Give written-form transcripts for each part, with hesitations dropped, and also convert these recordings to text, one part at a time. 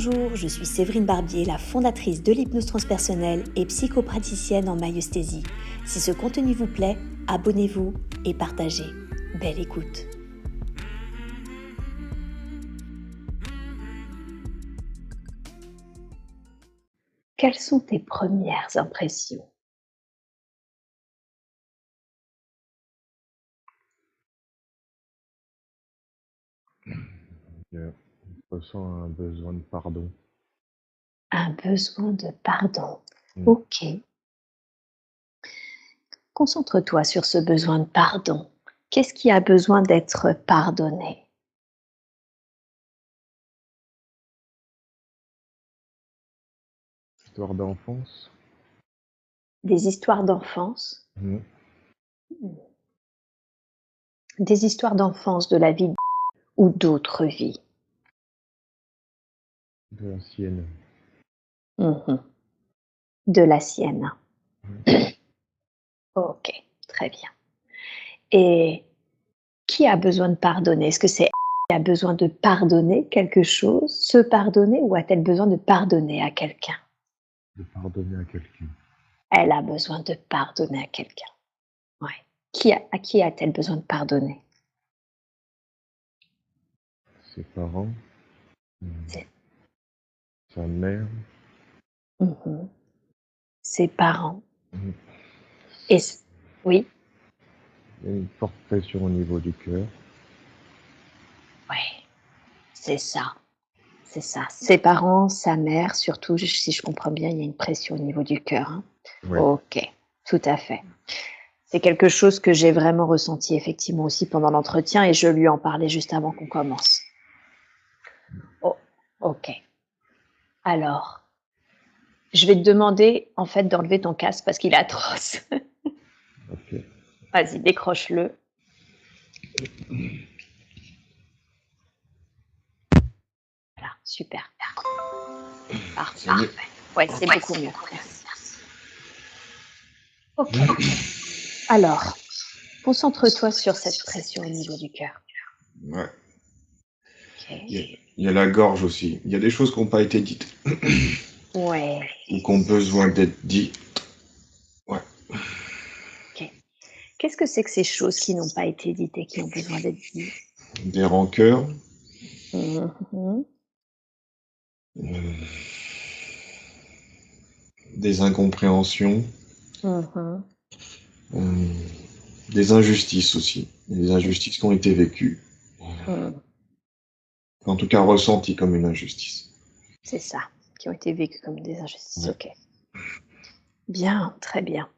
Bonjour, je suis Séverine Barbier, la fondatrice de l'hypnose transpersonnelle et psychopraticienne en maïeusthésie. Si ce contenu vous plaît, abonnez-vous et partagez. Belle écoute. Quelles sont tes premières impressions ? Je ressens un besoin de pardon. Un besoin de pardon. Mm. Ok. Concentre-toi sur ce besoin de pardon. Qu'est-ce qui a besoin d'être pardonné ? Histoire d'enfance. Des histoires d'enfance ? Mm. Des histoires d'enfance de la vie ou d'autres vies ? De la sienne. De la sienne. Ok, très bien. Et qui a besoin de pardonner ? Est-ce que c'est elle qui a besoin de pardonner quelque chose, se pardonner, ou a-t-elle besoin de pardonner à quelqu'un ? De pardonner à quelqu'un. Elle a besoin de pardonner à quelqu'un. Ouais. À qui a-t-elle besoin de pardonner ? Ses parents. C'est- Sa mère. Mhm. Ses parents. Mm. Et oui, Il y a une forte pression au niveau du cœur. ouais, c'est ça. C'est ça. Ses parents, sa mère, surtout, si je comprends bien, il y a une pression au niveau du cœur. Hein. Ouais. Ok, tout à fait. C'est quelque chose que j'ai vraiment ressenti effectivement aussi pendant l'entretien et je lui en parlais juste avant qu'on commence. Oh, ok. Alors, je vais te demander en fait d'enlever ton casque parce qu'il est atroce. Ok. Vas-y, décroche-le. Voilà, super. C'est mieux. Parfait. Ouais, c'est beaucoup mieux. Merci. Ok. Alors, concentre-toi sur cette pression au niveau du cœur. Ouais. Ok. Il y a la gorge aussi. Il y a des choses qui n'ont pas été dites. Ouais. Ou qui ont besoin d'être dites. Ouais. Ok. Qu'est-ce que c'est que ces choses qui n'ont pas été dites et qui ont besoin d'être dites ? Des rancœurs. Mhm. Des incompréhensions. Mhm. Des injustices aussi. Des injustices qui ont été vécues. Mhm. En tout cas ressenties comme une injustice. C'est ça, qui ont été vécues comme des injustices. Ouais. Ok. Bien, très bien.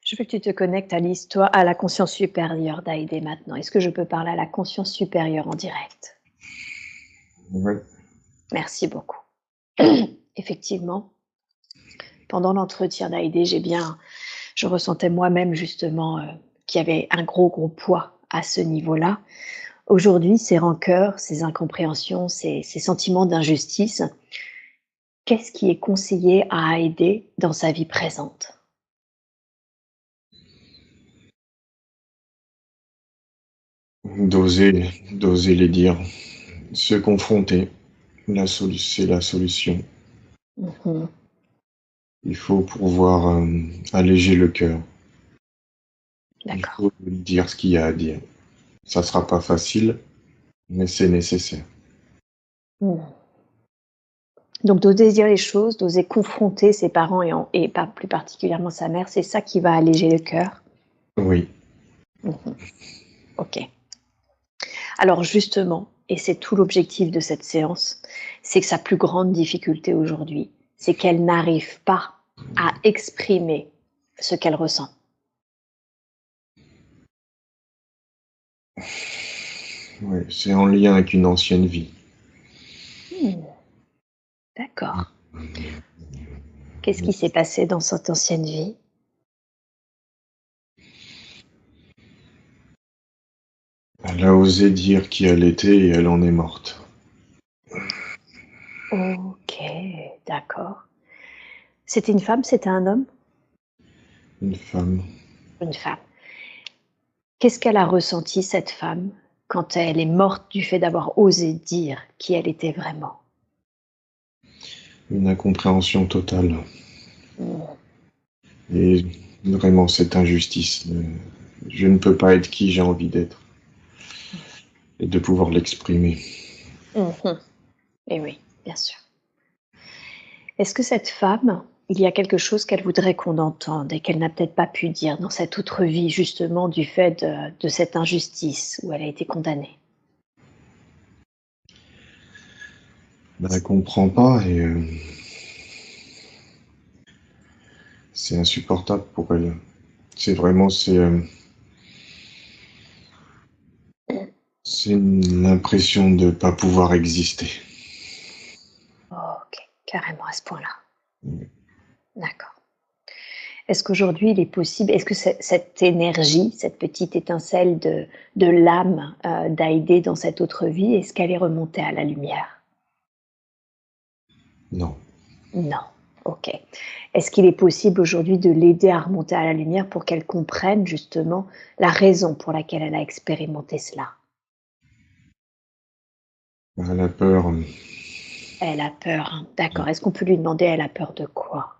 Je veux que tu te connectes à l'histoire, à la conscience supérieure d'Aïdé maintenant. Est-ce que je peux parler à la conscience supérieure en direct ? Ouais. Merci beaucoup. Effectivement, pendant l'entretien d'Aïdé, je ressentais moi-même justement qu'il y avait un gros poids à ce niveau-là. Aujourd'hui, ces rancœurs, ces incompréhensions, ces sentiments d'injustice, qu'est-ce qui est conseillé à Aïdé dans sa vie présente ? D'oser les dire, se confronter, c'est la solution. Mhm. Il faut pouvoir alléger le cœur. Il D'accord. faut lui dire ce qu'il y a à dire. Ça sera pas facile, mais c'est nécessaire. Mhm. Donc d'oser dire les choses, d'oser confronter ses parents et pas plus particulièrement sa mère, c'est ça qui va alléger le cœur. Oui, Mhm. Ok. Alors justement, et c'est tout l'objectif de cette séance, c'est que sa plus grande difficulté aujourd'hui, c'est qu'elle n'arrive pas à exprimer ce qu'elle ressent. ouais, c'est en lien avec une ancienne vie. D'accord. Qu'est-ce qui s'est passé dans cette ancienne vie ? Elle a osé dire qui elle était et elle en est morte. Ok, d'accord. C'était une femme, c'était un homme ? Une femme. Une femme. Qu'est-ce qu'elle a ressenti, cette femme, quand elle est morte du fait d'avoir osé dire qui elle était vraiment ? une incompréhension totale. Mm. Et vraiment, cette injustice, je ne peux pas être qui j'ai envie d'être. Et de pouvoir l'exprimer. Mhm. Et oui, bien sûr. Est-ce que cette femme, il y a quelque chose qu'elle voudrait qu'on entende et qu'elle n'a peut-être pas pu dire dans cette autre vie, justement, du fait de cette injustice où elle a été condamnée? Ben, elle comprend pas et c'est insupportable pour elle. C'est vraiment, c'est l'impression de ne pas pouvoir exister. Ok, carrément à ce point-là. Oui. D'accord. Est-ce qu'aujourd'hui, il est possible, est-ce que cette énergie, cette petite étincelle de l'âme d'Aïdé dans cette autre vie, est-ce qu'elle est remontée à la lumière? Non. Non. Ok. Est-ce qu'il est possible aujourd'hui de l'aider à remonter à la lumière pour qu'elle comprenne justement la raison pour laquelle elle a expérimenté cela? Ben, elle a peur. Elle a peur, hein. D'accord. Est-ce qu'on peut lui demander, elle a peur de quoi?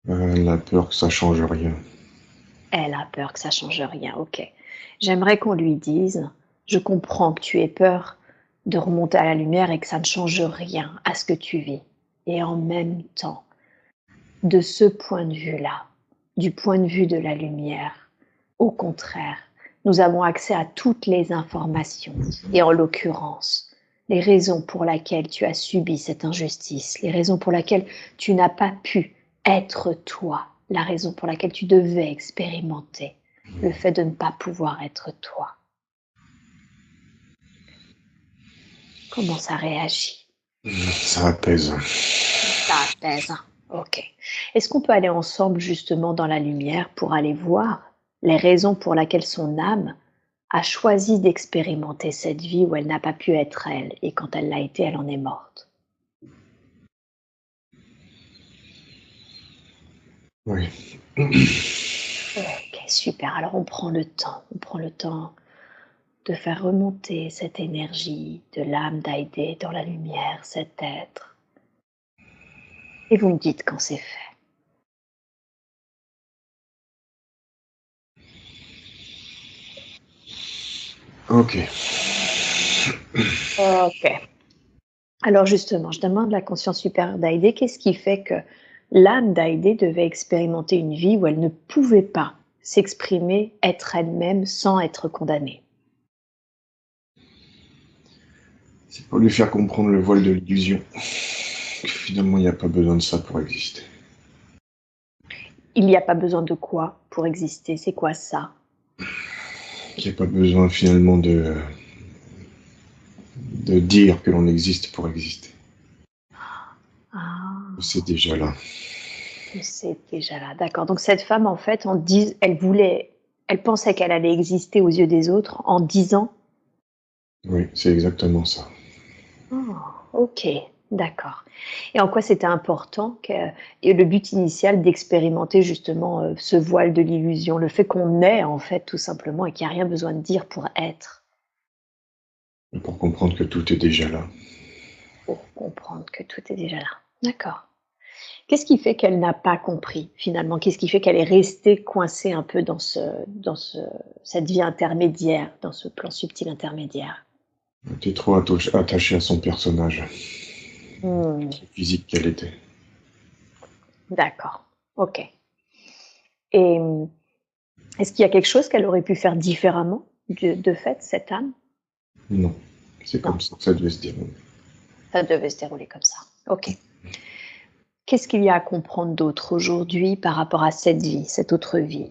Elle a peur que ça change rien. Elle a peur que ça change rien, ok. J'aimerais qu'on lui dise, je comprends que tu aies peur de remonter à la lumière et que ça ne change rien à ce que tu vis. Et en même temps, de ce point de vue-là, du point de vue de la lumière, au contraire, nous avons accès à toutes les informations. Et en l'occurrence, les raisons pour lesquelles tu as subi cette injustice, les raisons pour lesquelles tu n'as pas pu être toi, la raison pour laquelle tu devais expérimenter le fait de ne pas pouvoir être toi. Comment ça réagit? Ça apaise. Ça apaise. Ok. Est-ce qu'on peut aller ensemble justement dans la lumière pour aller voir les raisons pour lesquelles son âme a choisi d'expérimenter cette vie où elle n'a pas pu être elle et quand elle l'a été, elle en est morte? Oui. Ok, super. Alors on prend le temps de faire remonter cette énergie de l'âme d'Aïdé dans la lumière, cet être. Et vous me dites quand c'est fait. Ok. Ok. Alors justement, je demande la conscience supérieure d'Aïdé, qu'est-ce qui fait que l'âme d'Aïdé devait expérimenter une vie où elle ne pouvait pas s'exprimer, être elle-même sans être condamnée? C'est pour lui faire comprendre le voile de l'illusion. Finalement, il n'y a pas besoin de ça pour exister. Il n'y a pas besoin de quoi pour exister? C'est quoi ça? Il n'y a pas besoin finalement de dire que l'on existe pour exister. Ah, C'est déjà là. que c'est déjà là. D'accord. Donc cette femme, en fait, elle pensait qu'elle allait exister aux yeux des autres en disant. Oui, c'est exactement ça. Oh, ok, d'accord. Et en quoi c'était important et le but initial d'expérimenter justement ce voile de l'illusion, le fait qu'on est en fait tout simplement et qu'il n'y a rien besoin de dire pour être, Pour comprendre que tout est déjà là. pour comprendre que tout est déjà là. D'accord. Qu'est-ce qui fait qu'elle n'a pas compris finalement? Qu'est-ce qui fait qu'elle est restée coincée un peu cette vie intermédiaire, dans ce plan subtil intermédiaire? Elle était trop attachée à son personnage, Hmm, physique qu'elle était. d'accord. Ok. Et est-ce qu'il y a quelque chose qu'elle aurait pu faire différemment de fait, cette âme? Non, c'est Non, comme ça que ça devait se dérouler. ça devait se dérouler comme ça. Ok. Qu'est-ce qu'il y a à comprendre d'autre aujourd'hui par rapport à cette vie, cette autre vie?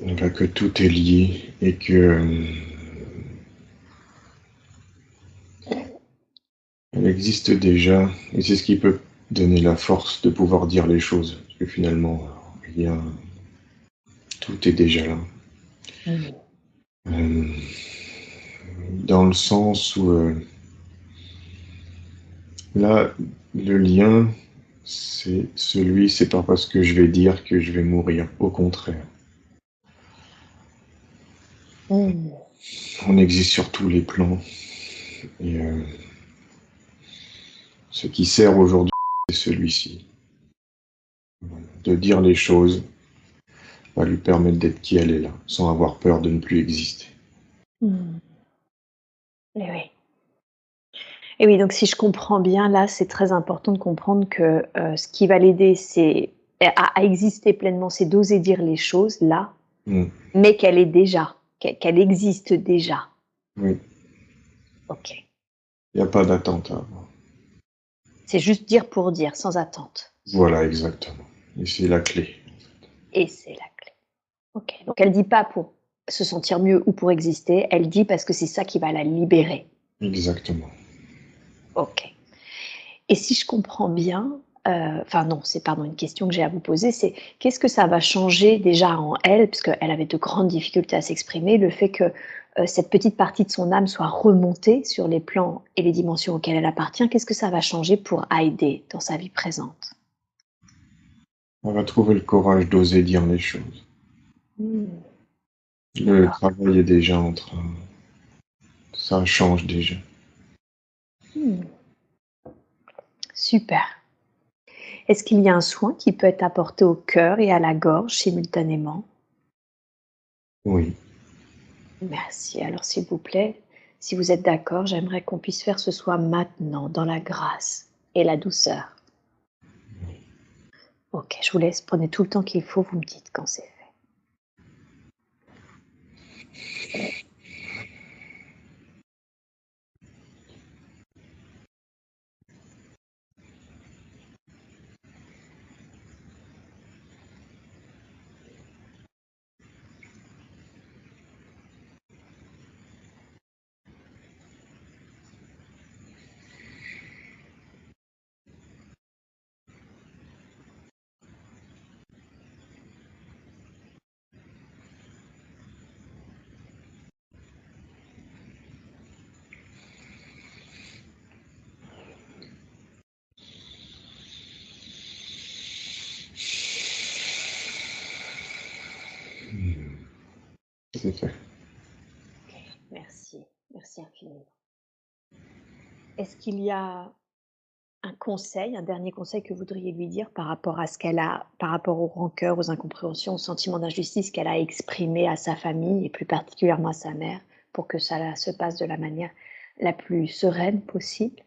Enfin, que tout est lié et que elle existe déjà et c'est ce qui peut donner la force de pouvoir dire les choses. Parce que finalement, rien, tout est déjà là. Hmm. Euh, dans le sens où là, le lien, c'est pas parce que je vais dire que je vais mourir. Au contraire. Hmm. On existe sur tous les plans. Et ce qui sert aujourd'hui, c'est celui-ci. De dire les choses va lui permettre d'être qui elle est là, sans avoir peur de ne plus exister. Mmh. Et oui. Et oui, donc si je comprends bien, là, c'est très important de comprendre que, ce qui va l'aider, c'est à exister pleinement, c'est d'oser dire les choses là, Mm. mais qu'elle est déjà, qu'elle existe déjà. Oui, OK. il n'y a pas d'attente à avoir. C'est juste dire pour dire, sans attente. Voilà, exactement. Et c'est la clé. Et c'est la clé. OK. Donc elle dit pas pour se sentir mieux ou pour exister, elle dit parce que c'est ça qui va la libérer. Exactement. OK. Et si je comprends bien, enfin non, c'est pardon, une question que j'ai à vous poser, c'est qu'est-ce que ça va changer déjà en elle, puisqu'elle avait de grandes difficultés à s'exprimer, le fait que, cette petite partie de son âme soit remontée sur les plans et les dimensions auxquelles elle appartient, qu'est-ce que ça va changer pour Heidi dans sa vie présente? On va trouver le courage d'oser dire les choses. Mmh, Le d'accord. travail est déjà en train. Ça change déjà. Mmh, super. Est-ce qu'il y a un soin qui peut être apporté au cœur et à la gorge simultanément? Oui. Merci. Alors s'il vous plaît, si vous êtes d'accord, j'aimerais qu'on puisse faire ce soir maintenant, dans la grâce et la douceur. OK, je vous laisse, prenez tout le temps qu'il faut, vous me dites quand c'est fait. C'est fait. OK, merci. Merci infiniment. Est-ce qu'il y a un conseil, un dernier conseil que vous voudriez lui dire par rapport à ce qu'elle a par rapport aux rancœurs, aux incompréhensions, aux sentiments d'injustice qu'elle a exprimés à sa famille et plus particulièrement à sa mère, pour que ça se passe de la manière la plus sereine possible?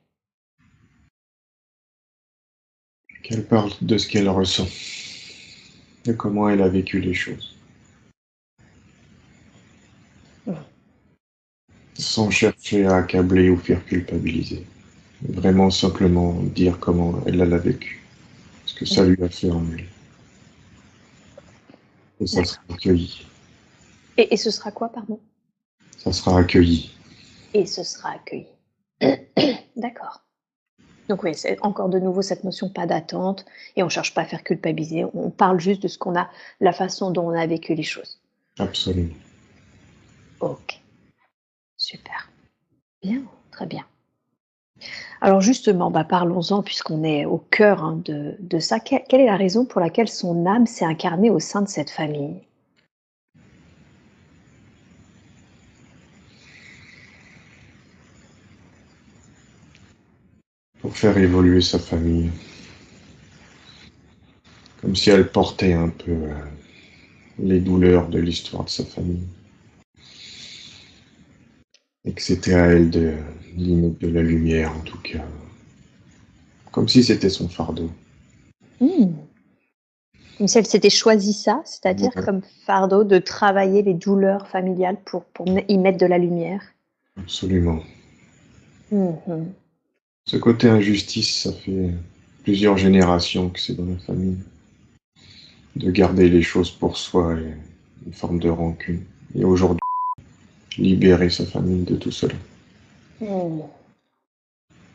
Qu'elle parle de ce qu'elle ressent, de comment elle a vécu les choses, Mmh, sans chercher à accabler ou faire culpabiliser. Vraiment simplement dire comment elle l'a vécu, ce que ça mmh, lui a fait en elle. Et ça sera d'accord. accueilli. Et ce sera quoi, pardon? Ça sera accueilli. Et ce sera accueilli. D'accord. Donc oui, c'est encore de nouveau cette notion pas d'attente et on cherche pas à faire culpabiliser, on parle juste de ce qu'on a la façon dont on a vécu les choses. Absolument. OK, super. Bien, très bien. Alors justement, bah, parlons-en puisqu'on est au cœur, hein, de ça. Quelle est la raison pour laquelle son âme s'est incarnée au sein de cette famille? Pour faire évoluer sa famille, comme si elle portait un peu les douleurs de l'histoire de sa famille. Et que c'était à elle d'y mettre de la lumière, en tout cas. Comme si c'était son fardeau. Mmh. Comme si elle s'était choisi ça, c'est-à-dire Ouais, comme fardeau de travailler les douleurs familiales pour y mettre de la lumière? absolument. Mmh. Ce côté injustice, ça fait plusieurs générations que c'est dans la famille. De garder les choses pour soi et une forme de rancune. Et aujourd'hui, libérer sa famille de tout cela. Mmh.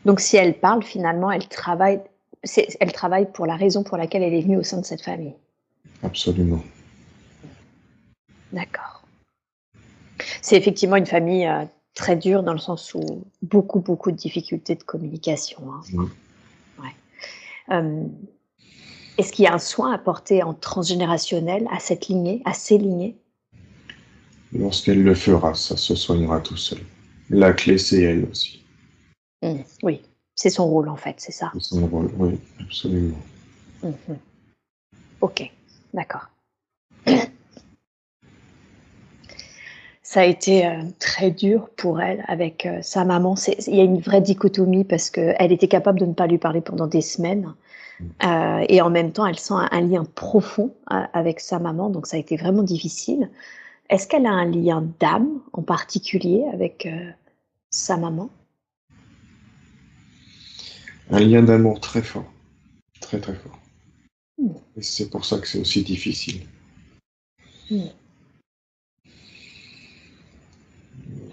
Donc si elle parle, finalement, elle travaille pour la raison pour laquelle elle est venue au sein de cette famille. Absolument. D'accord. C'est effectivement une famille, très dure dans le sens où beaucoup, beaucoup de difficultés de communication, hein. Mm. Ouais. Hem, est-ce qu'il y a un soin apporté en transgénérationnel à cette lignée, à ces lignées? Lorsqu'elle le fera, ça se soignera tout seul. La clé, c'est elle aussi. Oui, c'est son rôle en fait, c'est ça. C'est son rôle, oui, absolument. Mhm. Ok, d'accord. Ça a été très dur pour elle avec sa maman. Il y a une vraie dichotomie parce qu'elle était capable de ne pas lui parler pendant des semaines. Et en même temps, elle sent un lien profond avec sa maman, donc ça a été vraiment difficile. Est-ce qu'elle a un lien d'âme en particulier avec sa maman? Un lien d'amour très fort, très très fort. Mm. Et c'est pour ça que c'est aussi difficile. Mm.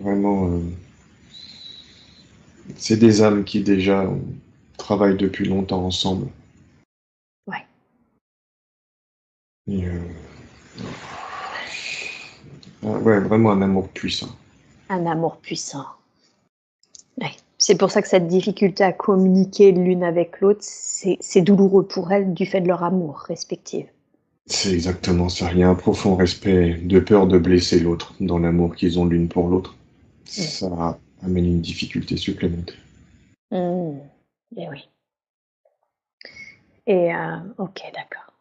Vraiment, c'est des âmes qui déjà travaillent depuis longtemps ensemble. Ouais, Et, ouais, vraiment un amour puissant. un amour puissant. Ouais. C'est pour ça que cette difficulté à communiquer l'une avec l'autre, c'est douloureux pour elles du fait de leur amour respectif. C'est exactement ça. Il y a un profond respect de peur de blesser l'autre dans l'amour qu'ils ont l'une pour l'autre. Mm. Ça amène une difficulté supplémentaire. Mm. Et oui. Et ok, d'accord.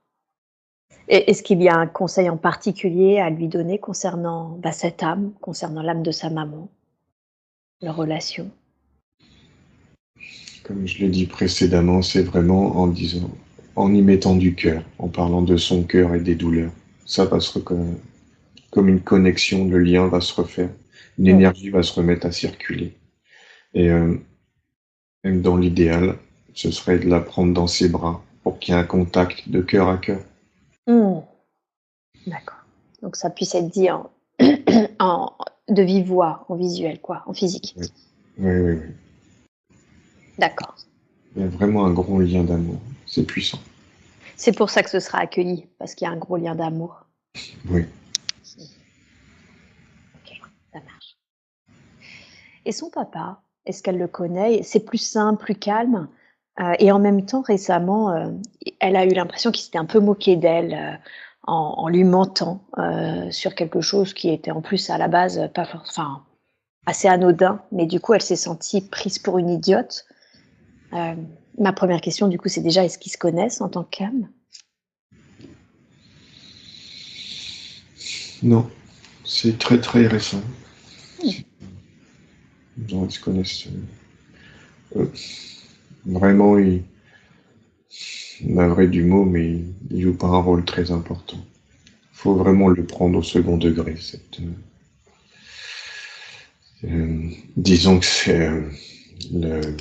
Et est-ce qu'il y a un conseil en particulier à lui donner concernant cette âme, concernant l'âme de sa maman, leur relation? Comme je l'ai dit précédemment, c'est vraiment en disant, en y mettant du cœur, en parlant de son cœur et des douleurs. Ça va se comme une connexion, le lien va se refaire, une Mm. énergie va se remettre à circuler. Et même dans l'idéal, ce serait de la prendre dans ses bras pour qu'il y ait un contact de cœur à cœur. Mm. D'accord. Donc ça puisse être dit en, de vive voix, en visuel, quoi, en physique. Oui, oui, oui, oui. D'accord. Il y a vraiment un gros lien d'amour. C'est puissant. C'est pour ça que ce sera accueilli, parce qu'il y a un gros lien d'amour. Oui. Ok, ça marche. Et son papa, est-ce qu'elle le connaît? C'est plus simple, plus calme. Et en même temps, récemment, elle a eu l'impression qu'il s'était un peu moqué d'elle en lui mentant sur quelque chose qui était en plus à la base pas enfin, assez anodin. Mais du coup, elle s'est sentie prise pour une idiote. Ma première question, du coup, c'est déjà, est-ce qu'ils se connaissent en tant qu'âme? Non, c'est très très récent. Hmm. Non, ils se connaissent. Euh, vraiment, navré du mot, mais il joue pas un rôle très important. Faut vraiment le prendre au second degré. Disons que le,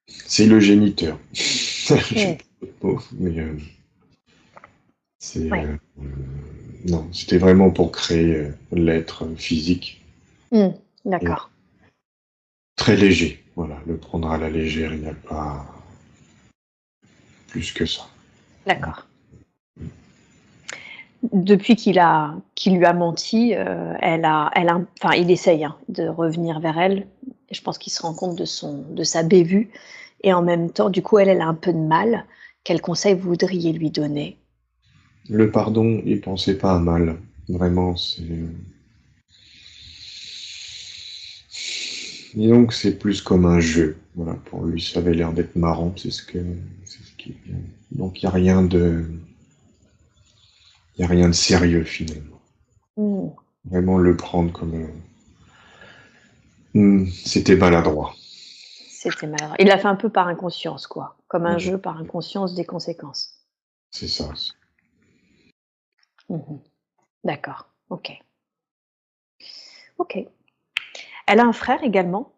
c'est le géniteur. J'ai Hmm. pas d'autre mot, mais c'est Ouais. non, c'était vraiment pour créer l'être physique Hmm. et D'accord. très léger. Voilà, le prendre à la légère, il n'y a pas plus que ça. D'accord. Depuis qu'il lui a menti, enfin, il essaye de revenir vers elle. Je pense qu'il se rend compte de sa bévue. Et en même temps, du coup, elle a un peu de mal. Quel conseil voudriez lui donner? Le pardon, il pensait pas à mal. Vraiment, c'est. Disons que c'est plus comme un jeu. Voilà, pour lui, ça avait l'air d'être marrant. C'est ce qui. Donc il y a rien de sérieux finalement. Hmm. Vraiment le prendre comme. C'était maladroit. C'était maladroit. Il l'a fait un peu par inconscience, quoi. Comme un Ouais, jeu par inconscience des conséquences. c'est ça. Mhm. D'accord. Ok. Ok. Elle a un frère également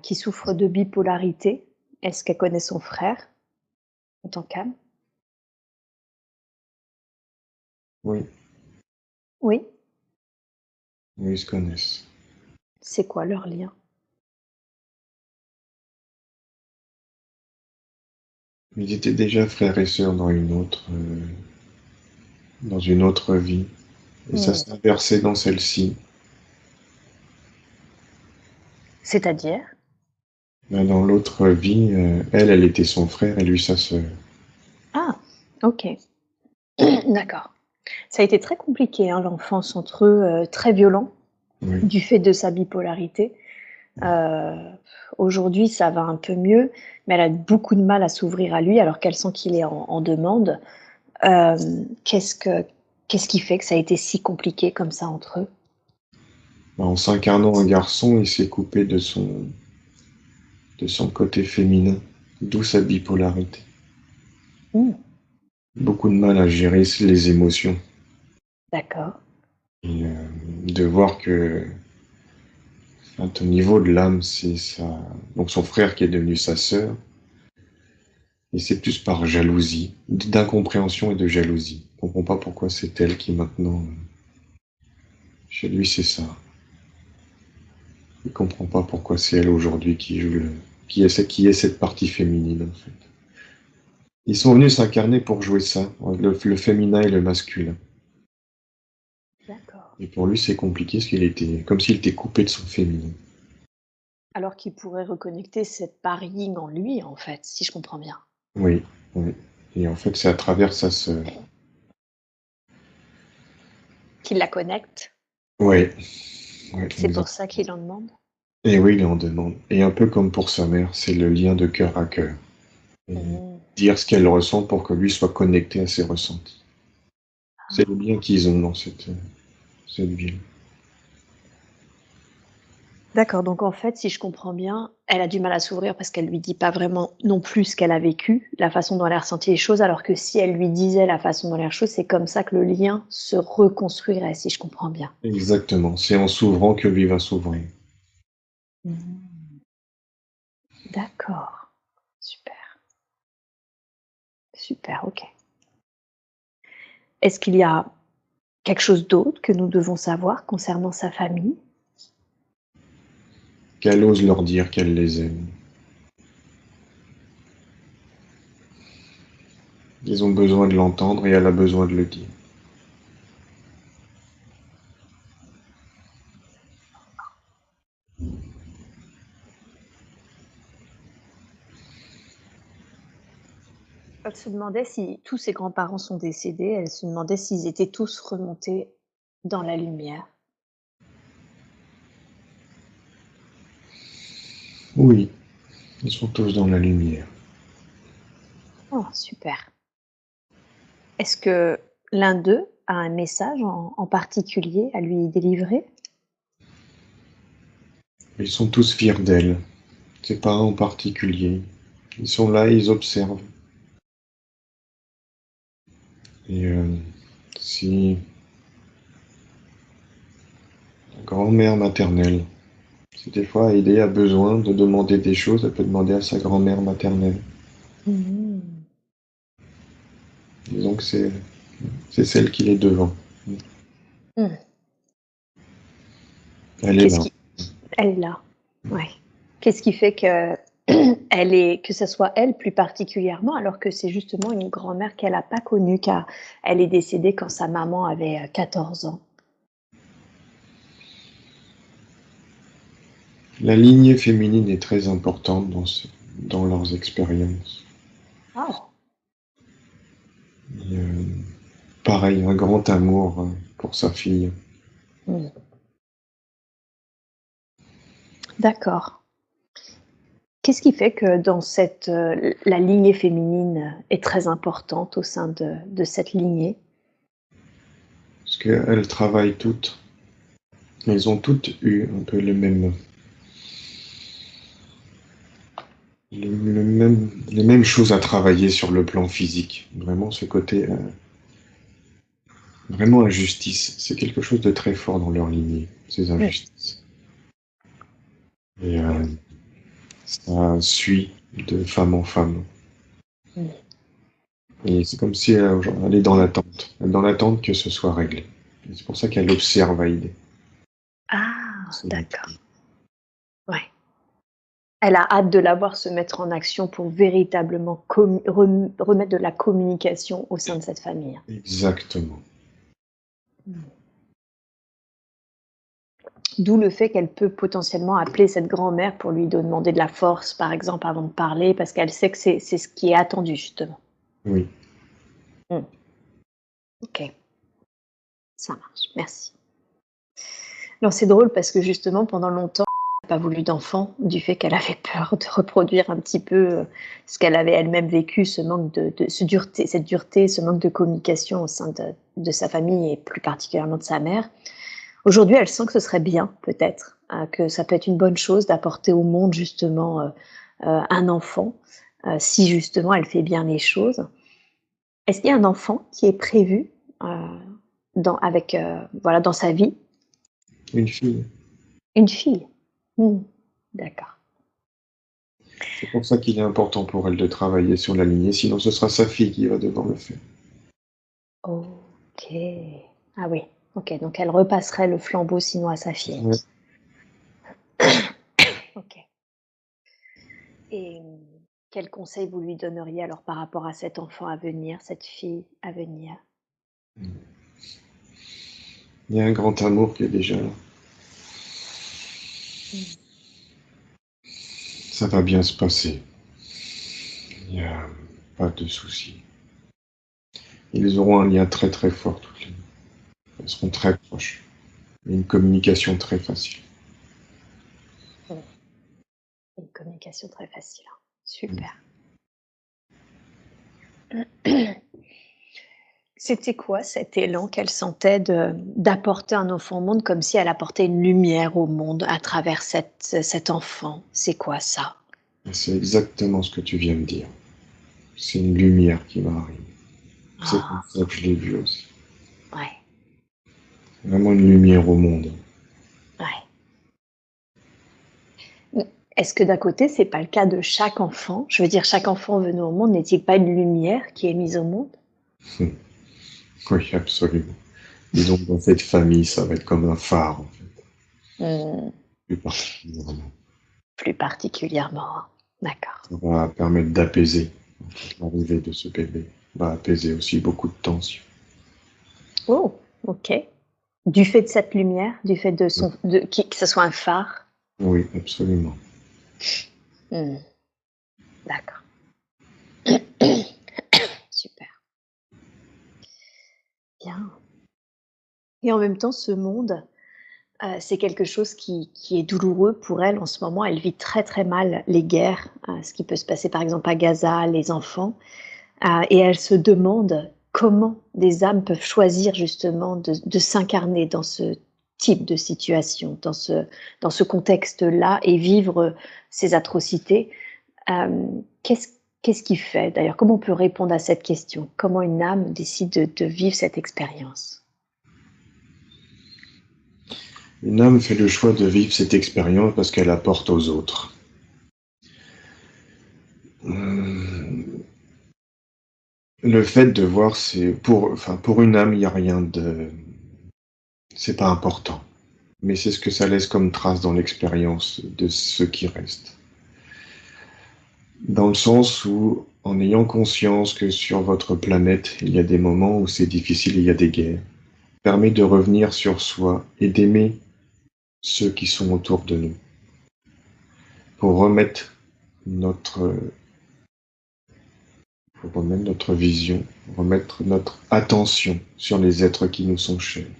qui souffre de bipolarité. Est-ce qu'elle connaît son frère en tant qu'âme? Oui, Oui. oui, ils se connaissent. C'est quoi leur lien? Ils étaient déjà frères et sœurs dans une autre vie. Et ça Hmm. s'est inversé dans celle-ci. C'est-à-dire? Là, dans l'autre vie, elle, elle était son frère et lui sa sœur. Ah, ok. D'accord. Ça a été très compliqué, hein, l'enfance entre eux, très violent, Oui. du fait de sa bipolarité. Heu, Aujourd'hui, ça va un peu mieux, mais elle a beaucoup de mal à s'ouvrir à lui alors qu'elle sent qu'il est en demande. Qu'est-ce qui fait que ça a été si compliqué comme ça entre eux? En s'incarnant un garçon, il s'est coupé de son côté féminin, d'où sa bipolarité. Mmh, Beaucoup de mal à gérer les émotions d'accord. et de voir que, au niveau de l'âme, c'est donc son frère qui est devenu sa sœur, et c'est plus par jalousie, d'incompréhension et de jalousie. On comprend pas pourquoi c'est elle qui maintenant, chez lui, c'est ça. Il comprend pas pourquoi c'est elle aujourd'hui qui joue qui est cette partie féminine en fait. Ils sont venus s'incarner pour jouer ça, le féminin et le masculin. D'accord. Et pour lui, c'est compliqué parce qu'il était comme s'il était coupé de son féminin. Alors qu'il pourrait reconnecter cette part yin en lui, en fait, si je comprends bien? Oui, oui. Et en fait, c'est à travers sa sœur. Qu'il la connecte? Ouais, ouais, C'est pour exact. ça qu'il en demande? Et oui, il en demande. Et un peu comme pour sa mère, c'est le lien de cœur à cœur. Et Mmh. dire ce qu'elle ressent pour que lui soit connecté à ses ressentis. C'est le lien qu'ils ont dans cette ville. D'accord, donc en fait, si je comprends bien, elle a du mal à s'ouvrir parce qu'elle lui dit pas vraiment non plus ce qu'elle a vécu, la façon dont elle a ressenti les choses, alors que si elle lui disait la façon dont elle a les choses, c'est comme ça que le lien se reconstruirait, si je comprends bien. Exactement. C'est en s'ouvrant que lui va s'ouvrir. Mmh. D'accord. Super, super, OK. Est-ce qu'il y a quelque chose d'autre que nous devons savoir concernant sa famille? Qu'elle ose leur dire qu'elle les aime. Ils ont besoin de l'entendre et elle a besoin de le dire. Elle se demandait si tous ses grands-parents sont décédés, elle se demandait s'ils étaient tous remontés dans la lumière. Oui, ils sont tous dans la lumière. Oh, super. Est-ce que l'un d'eux a un message en particulier à lui délivrer? Ils sont tous fiers d'elle. C'est pas un en particulier. Ils sont là, ils observent. Et si la grand-mère maternelle, si des fois Aidé a besoin de demander des choses, elle peut demander à sa grand-mère maternelle. Mmh. Disons que c'est celle qui est devant. Mmh. Elle est Qu'est-ce là. qui Elle est là, ouais. Qu'est-ce qui fait que elle est que ça soit elle plus particulièrement, alors que c'est justement une grand-mère qu'elle a pas connue, car elle est décédée quand sa maman avait, 14 ans? La lignée féminine est très importante dans leurs expériences. Oh! Et, pareil, un grand amour pour sa fille. Mmh. D'accord. Qu'est-ce qui fait que dans cette, la lignée féminine est très importante au sein de cette lignée? Parce qu'elles travaillent toutes. Elles ont toutes eu un peu les mêmes choses à travailler sur le plan physique. Vraiment ce côté, vraiment injustice. C'est quelque chose de très fort dans leur lignée, ces Mmh. injustices. Et ça suit de femme en femme. Mmh. Et c'est comme si elle est dans l'attente. Elle est dans l'attente que ce soit réglé. Et c'est pour ça qu'elle observe Haïdé. Ah! C'est D'accord. Ouais. Elle a hâte de la voir se mettre en action pour véritablement remettre de la communication au sein de cette famille. exactement. Mmh. D'où le fait qu'elle peut potentiellement appeler cette grand-mère pour lui demander de la force, par exemple, avant de parler, parce qu'elle sait que c'est ce qui est attendu justement. Oui. Mmh. OK. Ça marche, merci. Alors c'est drôle parce que justement pendant longtemps, elle n'a pas voulu d'enfant du fait qu'elle avait peur de reproduire un petit peu, ce qu'elle avait elle-même vécu, ce manque de cette dureté, ce manque de communication au sein de sa famille et plus particulièrement de sa mère. Aujourd'hui, elle sent que ce serait bien peut-être, que ça peut être une bonne chose d'apporter au monde justement, un enfant, si justement elle fait bien les choses. Est-ce qu'il y a un enfant qui est prévu, heu, voilà, dans sa vie? Une fille. Une fille? Mmh. D'accord. C'est pour ça qu'il est important pour elle de travailler sur la lignée, sinon ce sera sa fille qui va devoir le faire. OK. Ah oui, OK, donc elle repasserait le flambeau sinon à sa fille. Ouais. OK. Et quel conseil vous lui donneriez alors par rapport à cet enfant à venir, cette fille à venir? Il y a un grand amour qui est déjà là. Mmh. Ça va bien se passer. Il n'y a pas de souci. Ils auront un lien très très fort toutes les deux. Elles seront très proches. Et une communication très facile. Mmh. Une communication très facile, hein. Mm. Super. C'était quoi cet élan qu'elle sentait d'apporter un enfant au monde comme si elle apportait une lumière au monde à travers cet enfant? C'est quoi ça? Et c'est exactement ce que tu viens de dire. C'est une lumière qui va arriver. C'est comme Ah, ça que je l'ai vu aussi. ouais, Vraiment une lumière au monde. ouais. Mmh. Est-ce que d'un côté, c'est pas le cas de chaque enfant? Je veux dire, chaque enfant venu au monde n'est-il pas une lumière qui est mise au monde? Oui, absolument. Disons que dans cette famille, ça va être comme un phare, en fait, Mmh, plus particulièrement. plus particulièrement, hein. D'accord. Ça va permettre d'apaiser. En fait, l'arrivée de ce bébé va apaiser aussi beaucoup de tensions. Oh, OK. Du fait de cette lumière, du fait de son de que ce soit un phare? Oui, absolument. Mmh, d'accord. Super, bien. Et en même temps, ce monde, c'est quelque chose qui est douloureux pour elle en ce moment. Elle vit très, très mal les guerres, ce qui peut se passer par exemple à Gaza, les enfants, et elle se demande comment des âmes peuvent choisir justement de s'incarner dans ce type de situation, dans ce contexte-là et vivre, ces atrocités. Qu'est-ce qu'est-ce qui fait d'ailleurs? Comment on peut répondre à cette question? Comment une âme décide de vivre cette expérience? Une âme fait le choix de vivre cette expérience parce qu'elle apporte aux autres. Hum, Le fait de voir, c'est pour une âme, il n'y a rien de, c'est pas important. Mais c'est ce que ça laisse comme trace dans l'expérience de ce qui reste. Dans le sens où, en ayant conscience que sur votre planète, il y a des moments où c'est difficile, il y a des guerres, permet de revenir sur soi et d'aimer ceux qui sont autour de nous, pour remettre notre, pour remettre notre vision, remettre notre attention sur les êtres qui nous sont chers.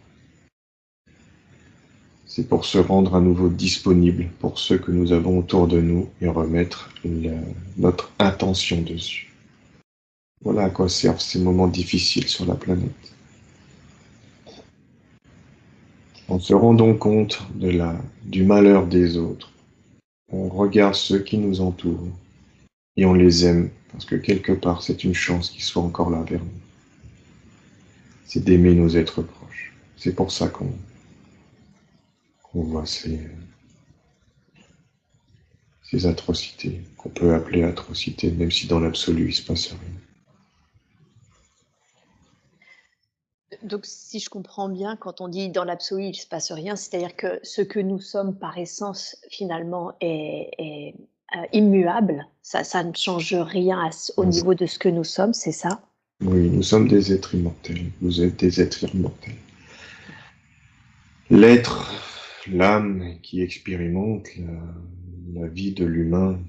C'est pour se rendre à nouveau disponible pour ceux que nous avons autour de nous et remettre notre intention dessus. Voilà à quoi servent ces moments difficiles sur la planète. En se rendant compte du malheur des autres, on regarde ceux qui nous entourent et on les aime parce que quelque part c'est une chance qu'ils soient encore là vers nous. C'est d'aimer nos êtres proches. C'est pour ça qu'on voit ces atrocités, qu'on peut appeler atrocités, même si dans l'absolu il se passe rien. Donc si je comprends bien, quand on dit dans l'absolu, il ne se passe rien, c'est-à-dire que ce que nous sommes par essence finalement est immuable, ça ne change rien au niveau de ce que nous sommes, c'est ça? Oui, nous sommes des êtres immortels. Vous êtes des êtres immortels. L'être, l'âme qui expérimente la vie de l'humain,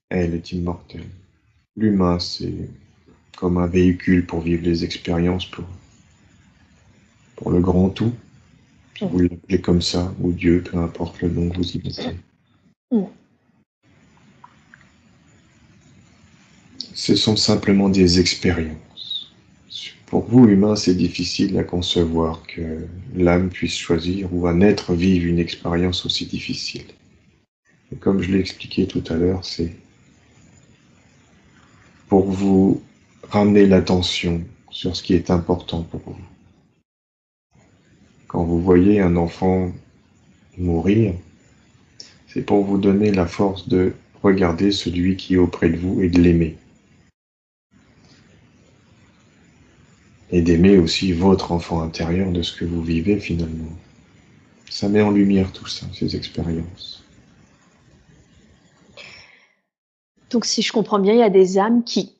elle est immortelle. L'humain, c'est comme un véhicule pour vivre les expériences, pour pour le grand tout. Puis Mm. vous l'appelez comme ça, ou Dieu, peu importe le nom que vous y mettez. Mm. Ce sont simplement des expériences. Pour vous, humains, c'est difficile à concevoir que l'âme puisse choisir ou un être vive une expérience aussi difficile. Et comme je l'ai expliqué tout à l'heure, c'est pour vous ramener l'attention sur ce qui est important pour vous. Quand vous voyez un enfant mourir, c'est pour vous donner la force de regarder celui qui est auprès de vous et de l'aimer. Et d'aimer aussi votre enfant intérieur de ce que vous vivez finalement. Ça met en lumière tout ça, ces expériences. Donc, si je comprends bien, il y a des âmes qui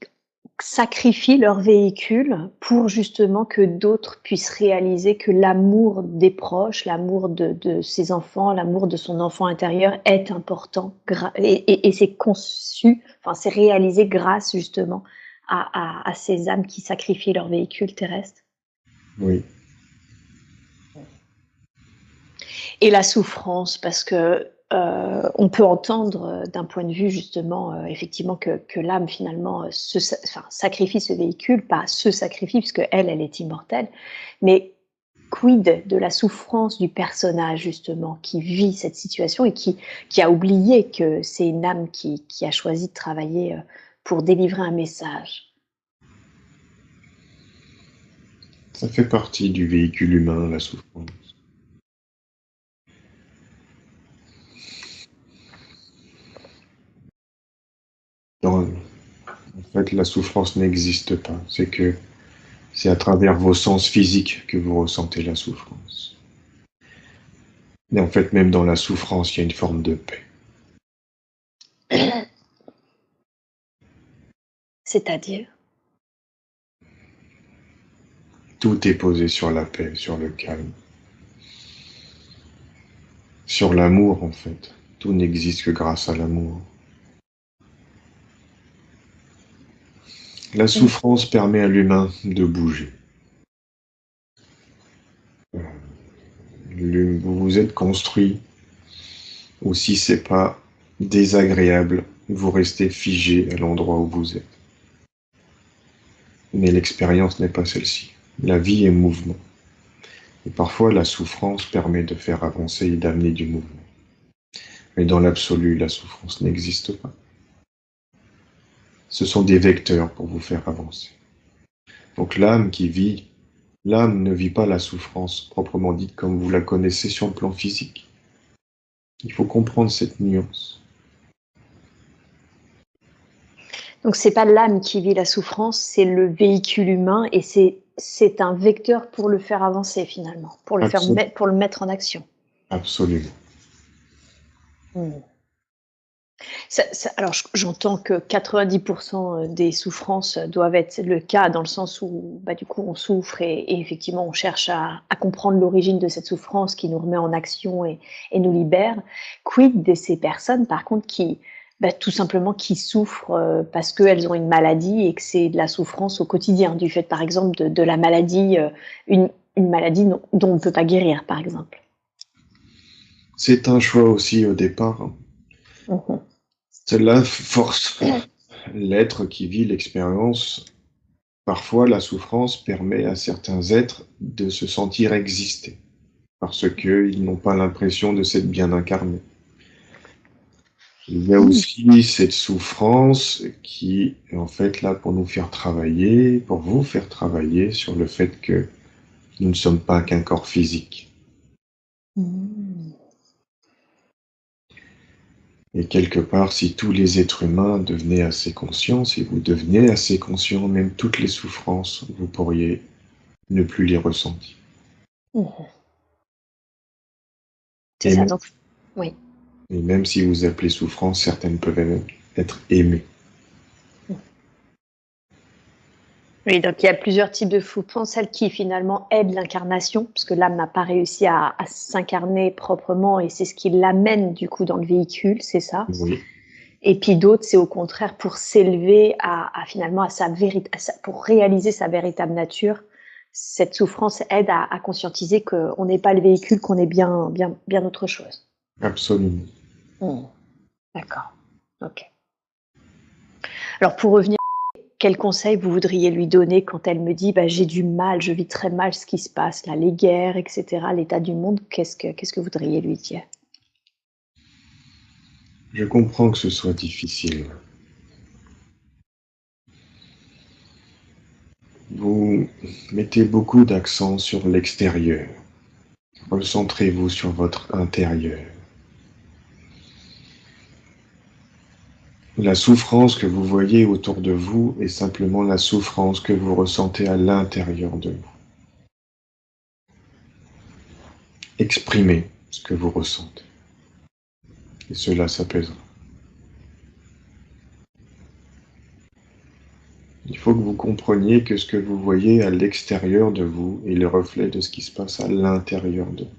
sacrifient leur véhicule pour justement que d'autres puissent réaliser que l'amour des proches, l'amour de ses enfants, l'amour de son enfant intérieur est important et c'est conçu, enfin c'est réalisé grâce justement à ces âmes qui sacrifient leur véhicule terrestre. Oui. Et la souffrance, parce que on peut entendre d'un point de vue justement, effectivement, que l'âme finalement sacrifie ce véhicule, pas se sacrifie, puisque elle est immortelle, mais quid de la souffrance du personnage justement qui vit cette situation et qui a oublié que c'est une âme qui a choisi de travailler pour délivrer un message. Ça fait partie du véhicule humain, la souffrance. En fait, la souffrance n'existe pas. C'est à travers vos sens physiques que vous ressentez la souffrance. Et en fait, même dans la souffrance, il y a une forme de paix. C'est-à-dire, Tout est posé sur la paix, sur le calme, sur l'amour en fait. Tout n'existe que grâce à l'amour. La souffrance permet à l'humain de bouger. Vous vous êtes construit, ou si c'est pas désagréable, vous restez figé à l'endroit où vous êtes. Mais l'expérience n'est pas celle-ci. La vie est mouvement. Et parfois, la souffrance permet de faire avancer et d'amener du mouvement. Mais dans l'absolu, la souffrance n'existe pas. Ce sont des vecteurs pour vous faire avancer. Donc l'âme ne vit pas la souffrance proprement dite comme vous la connaissez sur le plan physique. Il faut comprendre cette nuance. donc c'est pas l'âme qui vit la souffrance, c'est le véhicule humain et c'est un vecteur pour le faire avancer finalement, pour le mettre en action. Absolument. Alors j'entends que 90% des souffrances doivent être le cas dans le sens où du coup on souffre et effectivement on cherche à comprendre l'origine de cette souffrance qui nous remet en action et nous libère. Quid de ces personnes par contre qui tout simplement qui souffrent parce qu'elles ont une maladie et que c'est de la souffrance au quotidien, du fait par exemple de la maladie, une maladie dont on ne peut pas guérir par exemple. C'est un choix aussi au départ. Mhm. Cela force l'être qui vit l'expérience. Parfois, la souffrance permet à certains êtres de se sentir exister, parce qu'ils n'ont pas l'impression de s'être bien incarnés. Il y a aussi cette souffrance qui est en fait là pour nous faire travailler, pour vous faire travailler sur le fait que nous ne sommes pas qu'un corps physique. Et quelque part, si tous les êtres humains devenaient assez conscients, si vous deveniez assez conscient, même toutes les souffrances, vous pourriez ne plus les ressentir. C'est Et ça, même, donc oui. et même si vous appelez souffrance, certaines peuvent même être aimées. Oui, donc il y a plusieurs types de souffrances, celles qui finalement aident l'incarnation, parce que l'âme n'a pas réussi à s'incarner proprement et c'est ce qui l'amène du coup dans le véhicule, c'est ça. Oui, Et puis d'autres, c'est au contraire pour s'élever finalement pour réaliser sa véritable nature, cette souffrance aide à conscientiser qu'on n'est pas le véhicule, qu'on est bien autre chose. Absolument. D'accord. Ok. Alors pour revenir, quel conseil vous voudriez lui donner quand elle me dit j'ai du mal, je vis très mal ce qui se passe, là, les guerres, etc., l'état du monde, qu'est-ce que vous voudriez lui dire? Je comprends que ce soit difficile. Vous mettez beaucoup d'accent sur l'extérieur. Recentrez-vous sur votre intérieur. La souffrance que vous voyez autour de vous est simplement la souffrance que vous ressentez à l'intérieur de vous. Exprimez ce que vous ressentez. Et cela s'apaisera. Il faut que vous compreniez que ce que vous voyez à l'extérieur de vous est le reflet de ce qui se passe à l'intérieur de vous.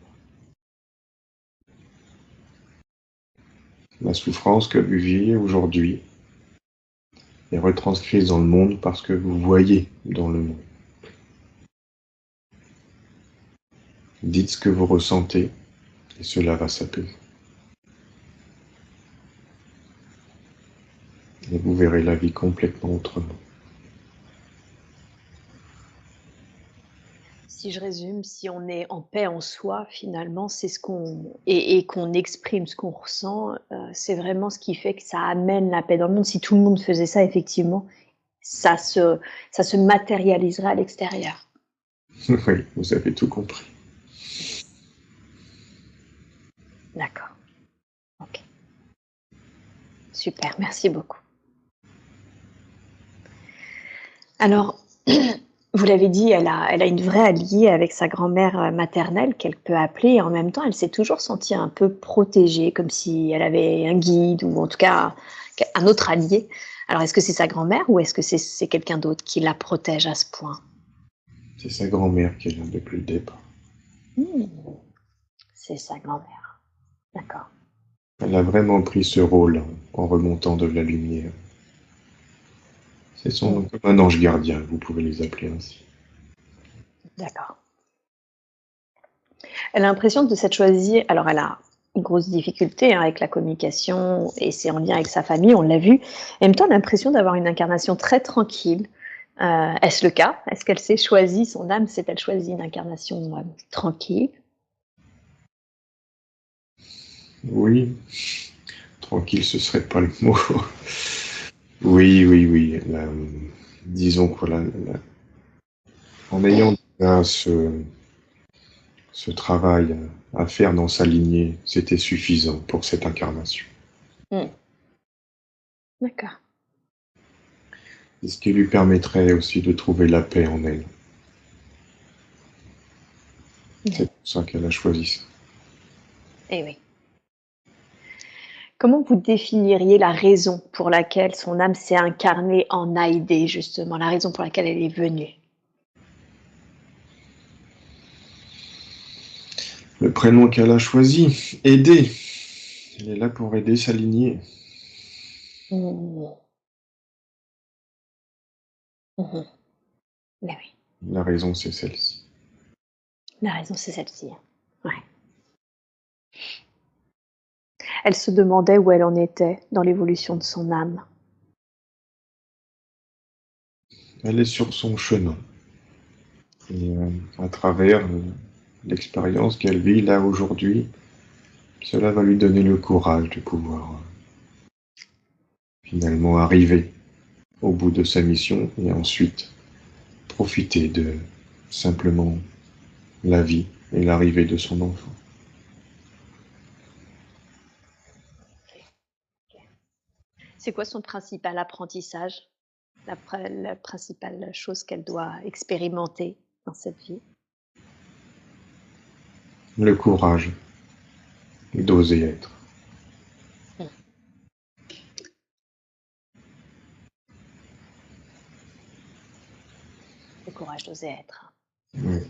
La souffrance que vous vivez aujourd'hui est retranscrite dans le monde parce que vous voyez dans le monde. Dites ce que vous ressentez et cela va s'apaiser. Et vous verrez la vie complètement autrement. Si je résume, si on est en paix en soi, finalement, c'est ce qu'on et qu'on exprime ce qu'on ressent, c'est vraiment ce qui fait que ça amène la paix dans le monde. Si tout le monde faisait ça, effectivement, ça se matérialiserait à l'extérieur. Oui, vous avez tout compris. D'accord. Ok. Super, merci beaucoup. Alors, vous l'avez dit, elle a une vraie alliée avec sa grand-mère maternelle qu'elle peut appeler et en même temps, elle s'est toujours sentie un peu protégée, comme si elle avait un guide ou en tout cas un autre allié. Alors, est-ce que c'est sa grand-mère ou est-ce que c'est quelqu'un d'autre qui la protège à ce point? C'est sa grand-mère qui est là depuis le départ. C'est sa grand-mère. D'accord. Elle a vraiment pris ce rôle en remontant de la lumière. C'est comme un ange gardien, vous pouvez les appeler ainsi. D'accord. Elle a l'impression de s'être choisie. Alors, elle a une grosse difficulté avec la communication et c'est en lien avec sa famille, on l'a vu. En même temps, elle a l'impression d'avoir une incarnation très tranquille. Est-ce le cas? Est-ce qu'elle s'est choisie, son âme s'est-elle choisie une incarnation tranquille? Oui, tranquille, ce serait pas le mot. Oui. Disons que voilà, en ayant ce travail à faire dans sa lignée, c'était suffisant pour cette incarnation. D'accord. Et ce qui lui permettrait aussi de trouver la paix en elle. C'est pour ça qu'elle a choisi ça. Eh oui. Comment vous définiriez la raison pour laquelle son âme s'est incarnée en Haïdé, justement, la raison pour laquelle elle est venue? Le prénom qu'elle a choisi, aider. Elle est là pour aider sa lignée. Mais oui, La raison, c'est celle-ci. la raison, c'est celle-ci. Ouais. Elle se demandait où elle en était dans l'évolution de son âme. Elle est sur son chemin. Et à travers l'expérience qu'elle vit là aujourd'hui, cela va lui donner le courage de pouvoir finalement arriver au bout de sa mission et ensuite profiter de simplement la vie et l'arrivée de son enfant. C'est quoi son principal apprentissage? La principale chose qu'elle doit expérimenter dans cette vie? Le courage d'oser être. Le courage d'oser être. Oui,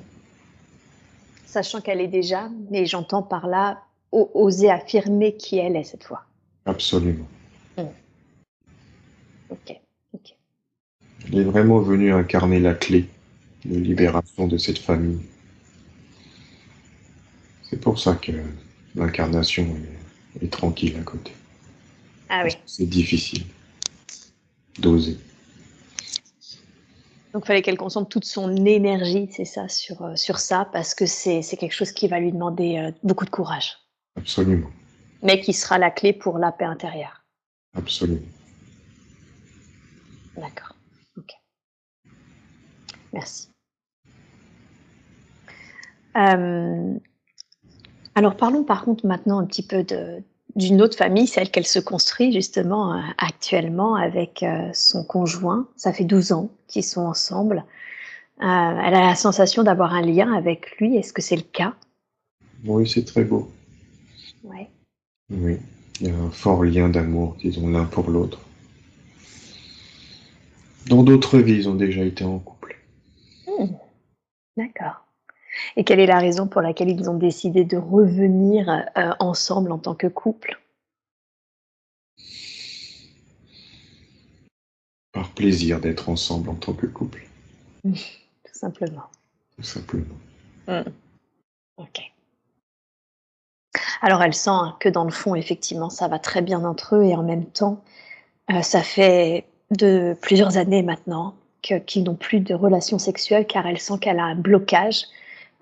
Sachant qu'elle est déjà, mais j'entends par là, oser affirmer qui elle est cette fois. absolument. Ok. Elle est vraiment venue incarner la clé de libération de cette famille. C'est pour ça que l'incarnation est tranquille à côté. Ah Parce oui. que c'est difficile d'oser. Donc, il fallait qu'elle concentre toute son énergie, c'est ça, sur ça, parce que c'est quelque chose qui va lui demander beaucoup de courage, Absolument. mais qui sera la clé pour la paix intérieure. Absolument. D'accord. Ok. Merci. Euh, alors, parlons par contre maintenant un petit peu d'une autre famille, celle qu'elle se construit justement actuellement avec son conjoint. Ça fait 12 ans qu'ils sont ensemble. Elle a la sensation d'avoir un lien avec lui. Est-ce que c'est le cas? Oui, c'est très beau. Ouais. Oui. Il y a un fort lien d'amour qu'ils ont l'un pour l'autre. Dans d'autres vies, ils ont déjà été en couple. Hmm, d'accord. Et quelle est la raison pour laquelle ils ont décidé de revenir ensemble en tant que couple? Par plaisir d'être ensemble en tant que couple, Tout simplement. tout simplement. Hmm, ok. Alors elle sent que dans le fond, effectivement, ça va très bien entre eux et en même temps, ça fait de plusieurs années maintenant qu'ils n'ont plus de relations sexuelles car elle sent qu'elle a un blocage.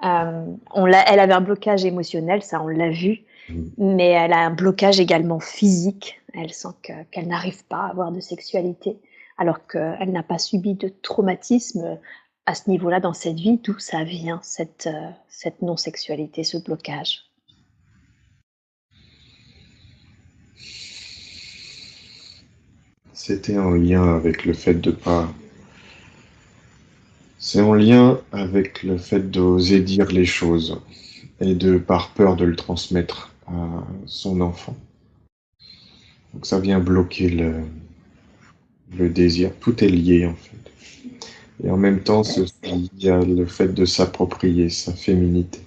Elle avait un blocage émotionnel, ça on l'a vu, Mm. mais elle a un blocage également physique. Elle sent qu'elle n'arrive pas à avoir de sexualité alors qu'elle n'a pas subi de traumatisme à ce niveau-là dans cette vie. D'où ça vient cette non-sexualité, ce blocage? C'était en lien avec le fait de pas. C'est en lien avec le fait d'oser dire les choses et de par peur de le transmettre à son enfant. Donc ça vient bloquer le désir. Tout est lié en fait. Et en même temps, il y a le fait de s'approprier sa féminité.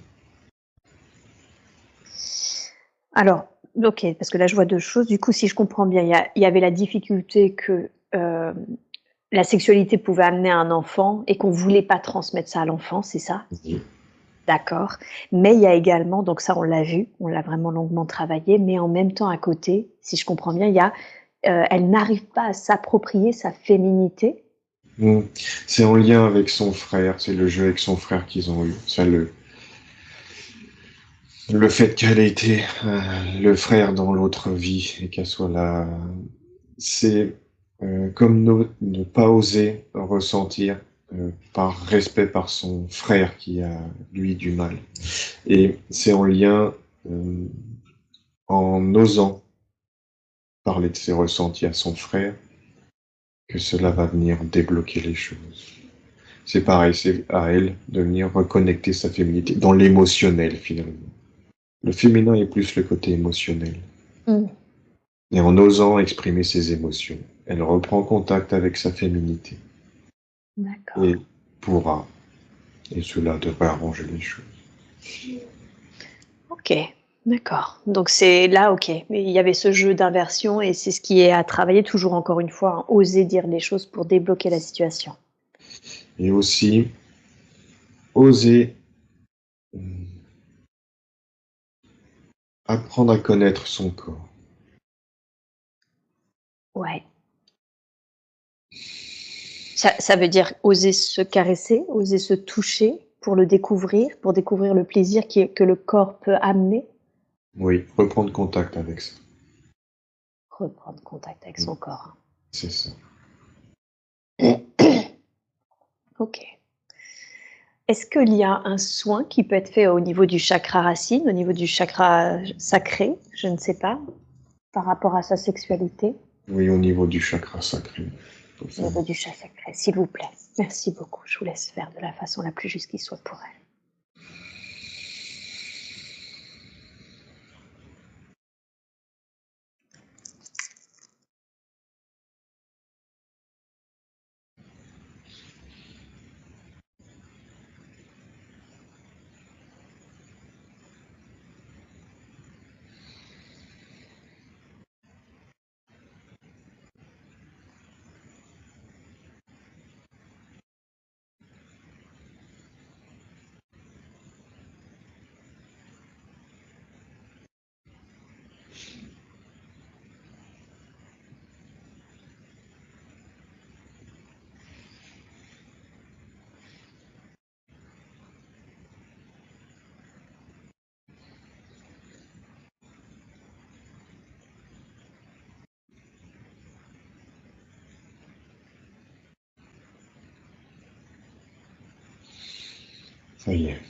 Alors, OK, parce que là, je vois 2 choses. Du coup, si je comprends bien, il y avait la difficulté que, la sexualité pouvait amener un enfant et qu'on voulait pas transmettre ça à l'enfant, c'est ça? Oui. D'accord. Mais il y a également donc ça, on l'a vu, on l'a vraiment longuement travaillé, mais en même temps, à côté, si je comprends bien, il y a, elle n'arrive pas à s'approprier sa féminité. Mm. C'est en lien avec son frère, c'est le jeu avec son frère qu'ils ont eu. Ça, le fait qu'elle ait été le frère dans l'autre vie et qu'elle soit là, c'est comme ne pas oser ressentir par respect par son frère qui a lui du mal. Et c'est en lien, euh, en osant parler de ses ressentis à son frère, que cela va venir débloquer les choses. C'est pareil, c'est à elle de venir reconnecter sa féminité dans l'émotionnel finalement. Le féminin est plus le côté émotionnel. Mmh. Et en osant exprimer ses émotions, elle reprend contact avec sa féminité D'accord. et pourra, et cela devrait arranger les choses. OK, d'accord. Donc c'est là, OK, mais il y avait ce jeu d'inversion et c'est ce qui est à travailler toujours encore une fois, hein, oser dire les choses pour débloquer la situation. Et aussi, oser apprendre à connaître son corps. Ouais. Ça veut dire oser se caresser, oser se toucher pour découvrir le plaisir que le corps peut amener? Oui, reprendre contact avec ça. Reprendre contact avec son corps. C'est ça. OK. Est-ce qu'il y a un soin qui peut être fait au niveau du chakra racine, au niveau du chakra sacré? Je ne sais pas, par rapport à sa sexualité? Oui, au niveau du chakra sacré. Faut Au faire. niveau du chakra sacré, s'il vous plaît. Merci beaucoup. Je vous laisse faire de la façon la plus juste qui soit pour elle. Ça y est.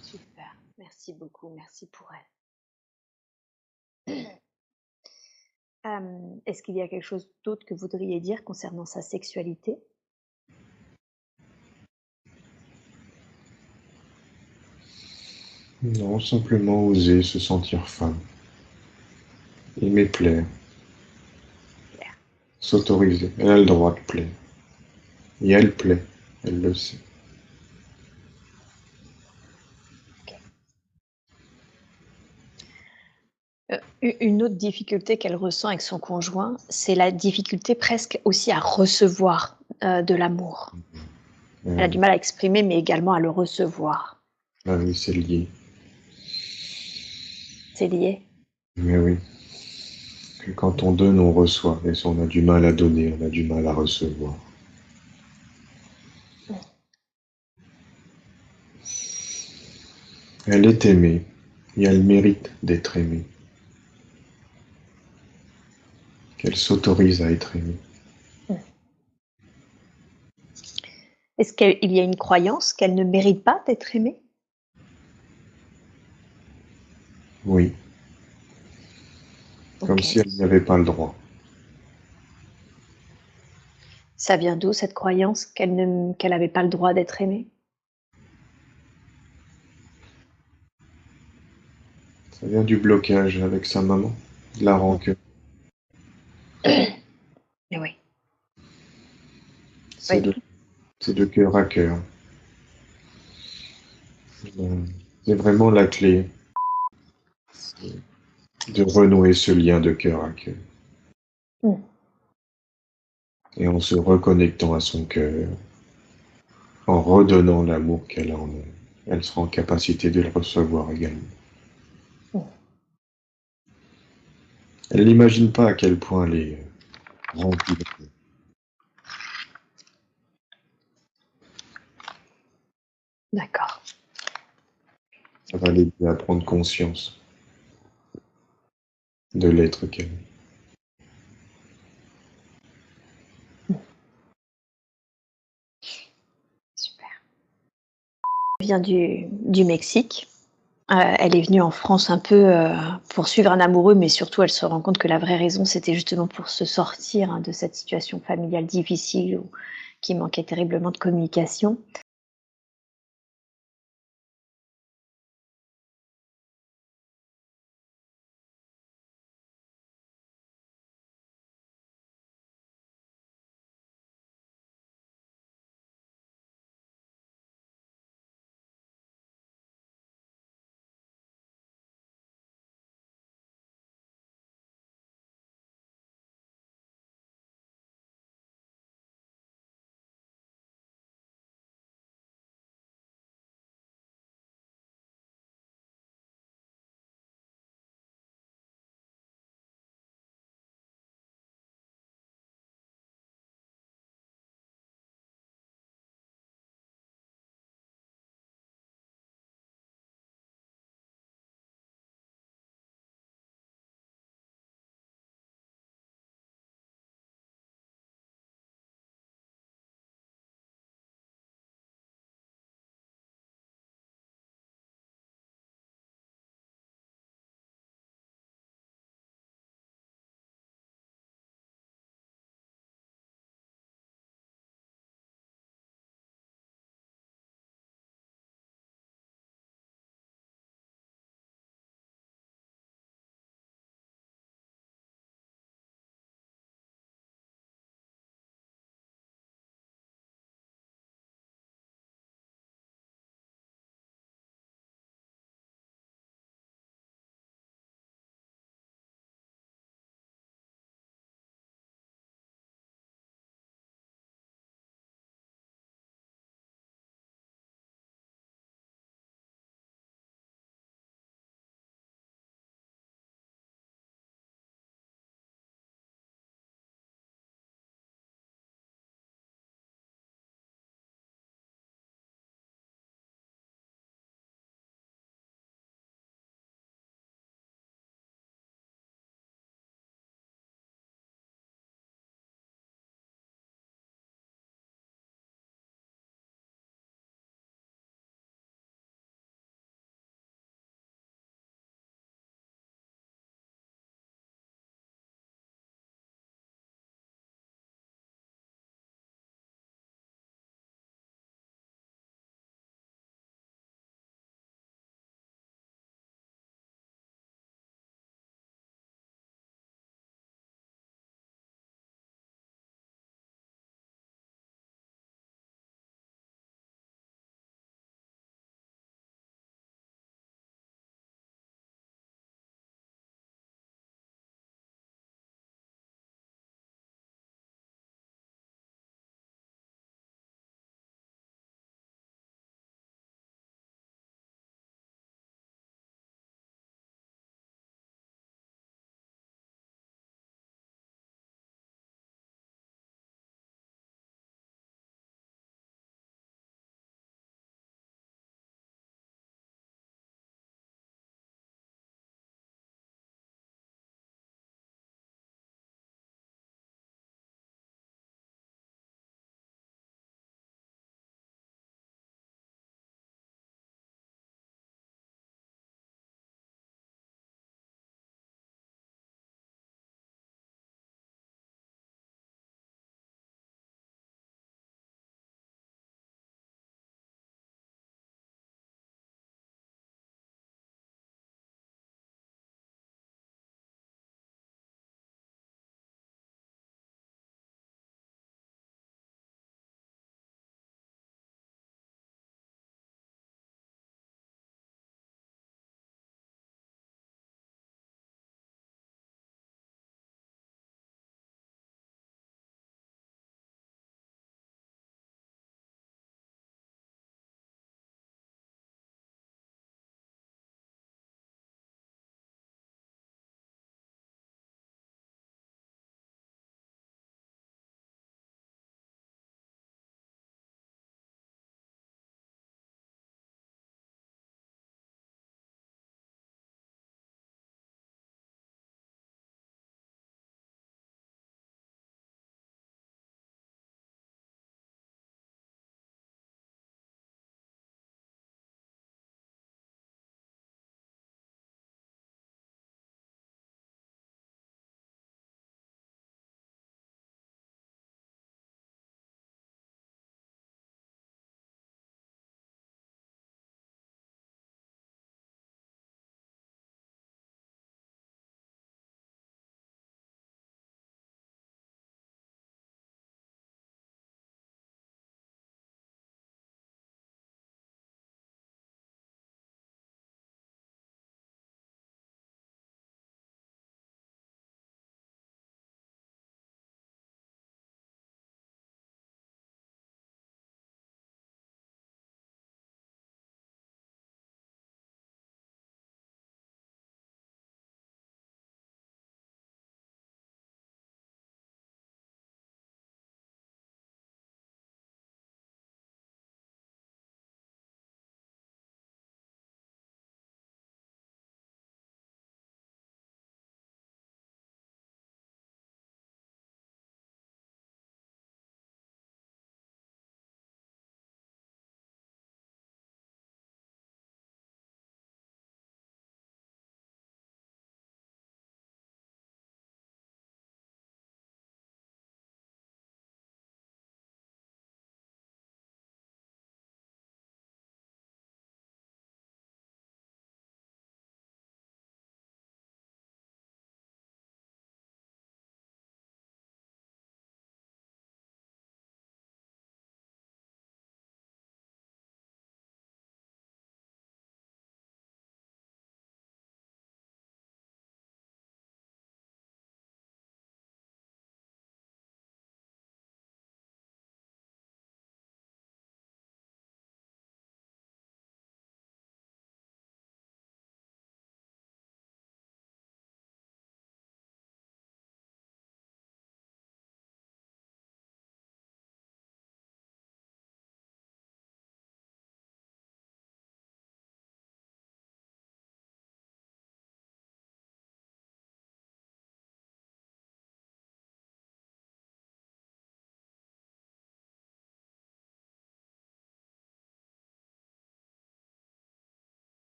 Super. Merci beaucoup. Merci pour elle. Est-ce qu'il y a quelque chose d'autre que vous voudriez dire concernant sa sexualité? Non, simplement oser se sentir femme. Aimer plaire. Claire. S'autoriser. Elle a le droit de plaire. Et elle plaît. Elle le sait. OK. Une autre difficulté qu'elle ressent avec son conjoint, c'est la difficulté presque aussi à recevoir, de l'amour. Elle a du Oui, mal à exprimer, mais également à le recevoir. ah oui, c'est lié. C'est lié? Mais oui, que quand on donne, on reçoit. Et si on a du mal à donner, on a du mal à recevoir. Mmh. Elle est aimée. Et elle mérite d'être aimée. Qu'elle s'autorise à être aimée. Mmh. Est-ce qu'il y a une croyance qu'elle ne mérite pas d'être aimée? Oui, comme OK. si elle n'y avait pas le droit. Ça vient d'où cette croyance qu'elle n'avait pas le droit d'être aimée? Ça vient du blocage avec sa maman, de la Mmh. rancœur. Et oui, C'est oui. de, c'est de cœur à cœur. Euh, C'est vraiment la clé, de renouer ce lien de cœur à cœur. Mmh. Et en se reconnectant à son cœur, en redonnant l'amour qu'elle a en elle, elle sera en capacité de le recevoir également. Mmh. Elle n'imagine pas à quel point elle est remplie d'amour. D'accord. Ça va l'aider à prendre conscience de l'être qu'elle est. Mmh. Super. Elle vient du Mexique. Elle est venue en France un peu, pour suivre un amoureux, mais surtout elle se rend compte que la vraie raison, c'était justement pour se sortir, hein, de cette situation familiale difficile où qui manquait terriblement de communication.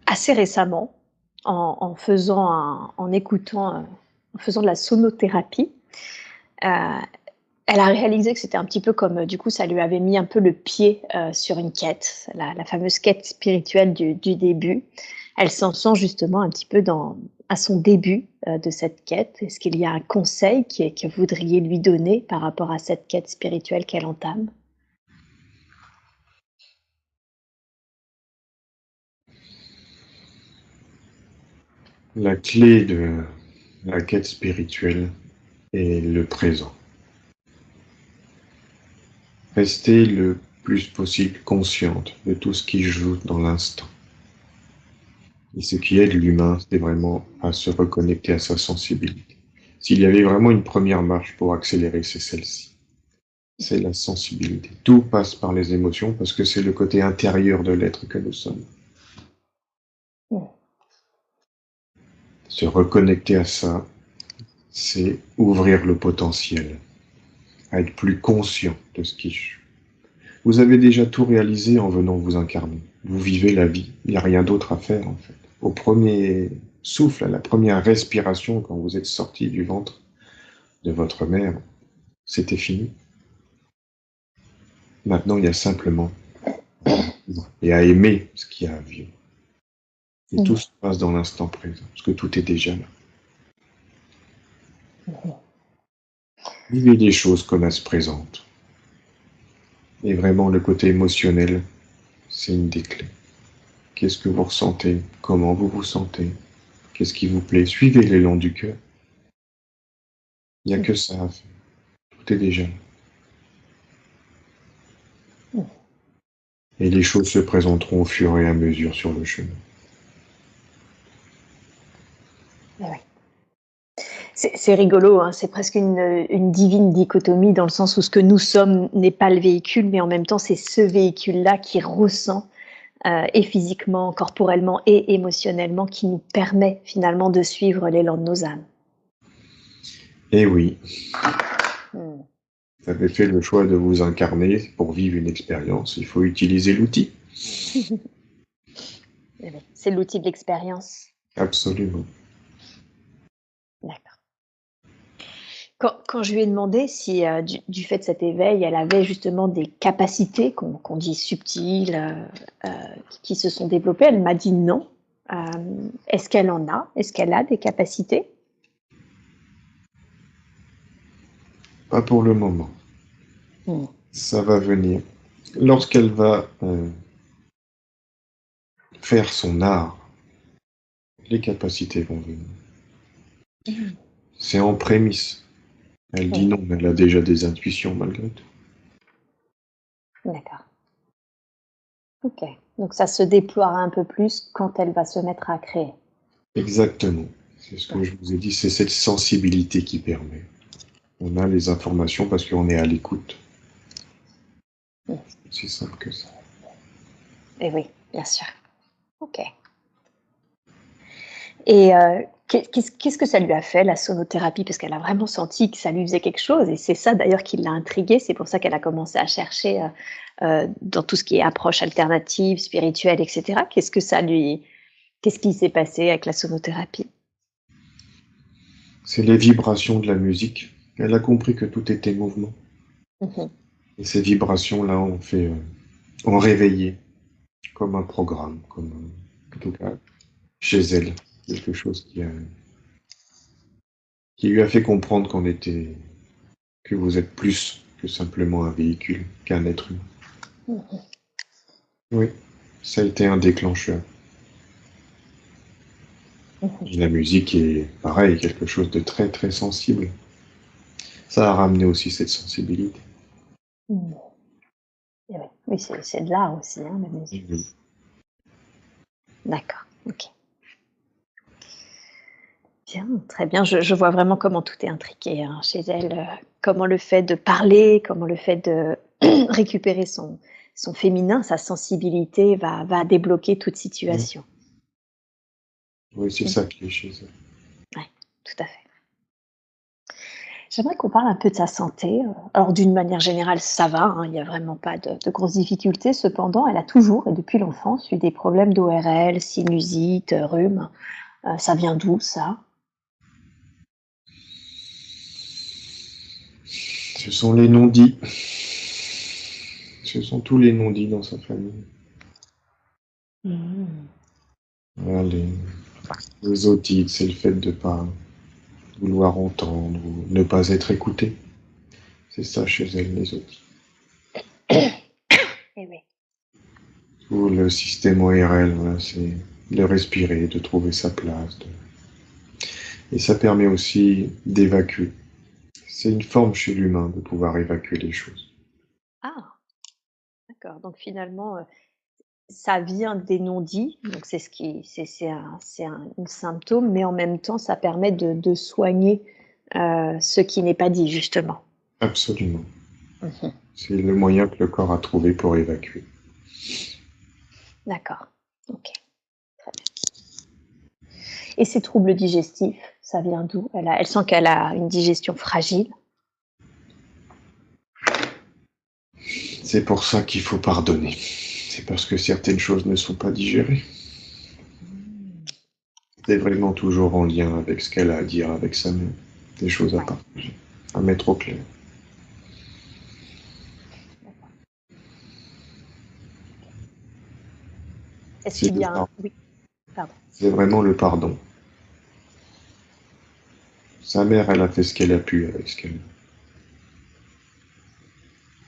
Assez récemment, en écoutant, en faisant de la sonothérapie, elle a réalisé que c'était un petit peu comme, du coup, ça lui avait mis un peu le pied sur une quête, la fameuse quête spirituelle du début. Elle s'en sent justement un petit peu à son début de cette quête. Est-ce qu'il y a un conseil que vous voudriez lui donner par rapport à cette quête spirituelle qu'elle entame? La clé de la quête spirituelle est le présent. Restez le plus possible consciente de tout ce qui joue dans l'instant. Et ce qui aide l'humain, c'est vraiment à se reconnecter à sa sensibilité. S'il y avait vraiment une première marche pour accélérer, c'est celle-ci. C'est la sensibilité. Tout passe par les émotions parce que c'est le côté intérieur de l'être que nous sommes. Mm. Se reconnecter à ça, c'est ouvrir le potentiel, à être plus conscient de ce qui joue. Vous avez déjà tout réalisé en venant vous incarner. Vous vivez la vie. Il n'y a rien d'autre à faire, en fait. Au premier souffle, à la première respiration, quand vous êtes sorti du ventre de votre mère, c'était fini. Maintenant, il y a simplement à vivre et à aimer ce qu'il y a à vivre. Et tout se passe dans l'instant présent, parce que tout est déjà là. Vivez les choses comme elles se présentent. Et vraiment, le côté émotionnel, c'est une des clés. Qu'est-ce que vous ressentez? Comment vous vous sentez? Qu'est-ce qui vous plaît? Suivez l'élan du cœur. Il n'y a que ça à faire. Tout est déjà là. Et les choses se présenteront au fur et à mesure sur le chemin. Ouais. C'est rigolo, hein, c'est presque une divine dichotomie dans le sens où ce que nous sommes n'est pas le véhicule, mais en même temps, c'est ce véhicule-là qui ressent et physiquement, corporellement et émotionnellement, qui nous permet finalement de suivre l'élan de nos âmes. Et oui, Mm. vous avez fait le choix de vous incarner pour vivre une expérience. Il faut utiliser l'outil. C'est l'outil de l'expérience. Absolument. D'accord. Quand je lui ai demandé si, du fait de cet éveil, elle avait justement des capacités qu'on dit subtiles, qui se sont développées, elle m'a dit non. Est-ce qu'elle en a? Est-ce qu'elle a des capacités? Pas pour le moment. Mm. Ça va venir. Lorsqu'elle va faire son art, les capacités vont venir. Mm. C'est en prémisse. Elle dit non, mais elle a déjà des intuitions malgré tout. D'accord. Ok. Donc ça se déploiera un peu plus quand elle va se mettre à créer. Exactement. C'est ce que je vous ai dit, c'est cette sensibilité qui permet. On a les informations parce qu'on est à l'écoute. Mm. C'est simple que ça. Et oui, bien sûr. Ok. Et qu'est-ce que ça lui a fait, la sonothérapie? Parce qu'elle a vraiment senti que ça lui faisait quelque chose et c'est ça d'ailleurs qui l'a intriguée. C'est pour ça qu'elle a commencé à chercher, dans tout ce qui est approche alternative, spirituelle et cetera. Qu'est-ce qui s'est passé avec la sonothérapie? C'est les vibrations de la musique. Elle a compris que tout était mouvement. Mmh. Et ces vibrations-là ont réveillé comme un programme, en tout cas, chez elle, quelque chose qui lui a fait comprendre que vous êtes plus que simplement un véhicule, qu'un être humain. Mmh. Oui, ça a été un déclencheur. Mmh. Et la musique est pareil, quelque chose de très très sensible. Ça a ramené aussi cette sensibilité. Mmh. Et ouais. Oui, c'est de l'art aussi, hein, la musique. Oui. D'accord, OK. Bien, très bien. Je vois vraiment comment tout est intriqué, hein, chez elle, comment le fait de parler, comment le fait de récupérer son féminin, sa sensibilité va débloquer toute Oui, situation. oui, c'est Mmh. ça qui est chez elle. Ouais, tout à fait. J'aimerais qu'on parle un peu de sa santé. Alors d'une manière générale, ça va, hein, il n'y a vraiment pas de grosses difficultés. Cependant, elle a toujours et depuis l'enfance eu des problèmes d'ORL, sinusite, rhume. Ça vient d'où ça? Ce sont les non-dits. Ce sont tous les non-dits dans sa famille. Mmh. Voilà, les otites, c'est le fait de ne pas vouloir entendre ou ne pas être écouté. C'est ça chez elle, les otites. Eh oui. Ou le système ORL, voilà, c'est de respirer, de trouver sa place. Et ça permet aussi d'évacuer. C'est une forme chez l'humain de pouvoir évacuer les choses. Ah, d'accord. Donc finalement, ça vient des non-dits, donc c'est ce qui c'est un symptôme, mais en même temps, ça permet de soigner, ce qui n'est pas dit justement. Absolument. Mmh. C'est le moyen que le corps a trouvé pour évacuer. D'accord. OK, très bien. Et ces troubles digestifs, ça vient d'où? Elle sent qu'elle a une digestion fragile? C'est pour ça qu'il faut pardonner. C'est parce que certaines choses ne sont pas digérées. Mmh. C'est vraiment toujours en lien avec ce qu'elle a à dire avec sa mère. Des choses à Ouais, partager, à mettre au clair. d'accord. Est-ce C'est qu'il le y a un pardon. oui, pardon. C'est vraiment le pardon. Sa mère, elle a fait ce qu'elle a pu avec ce qu'elle a.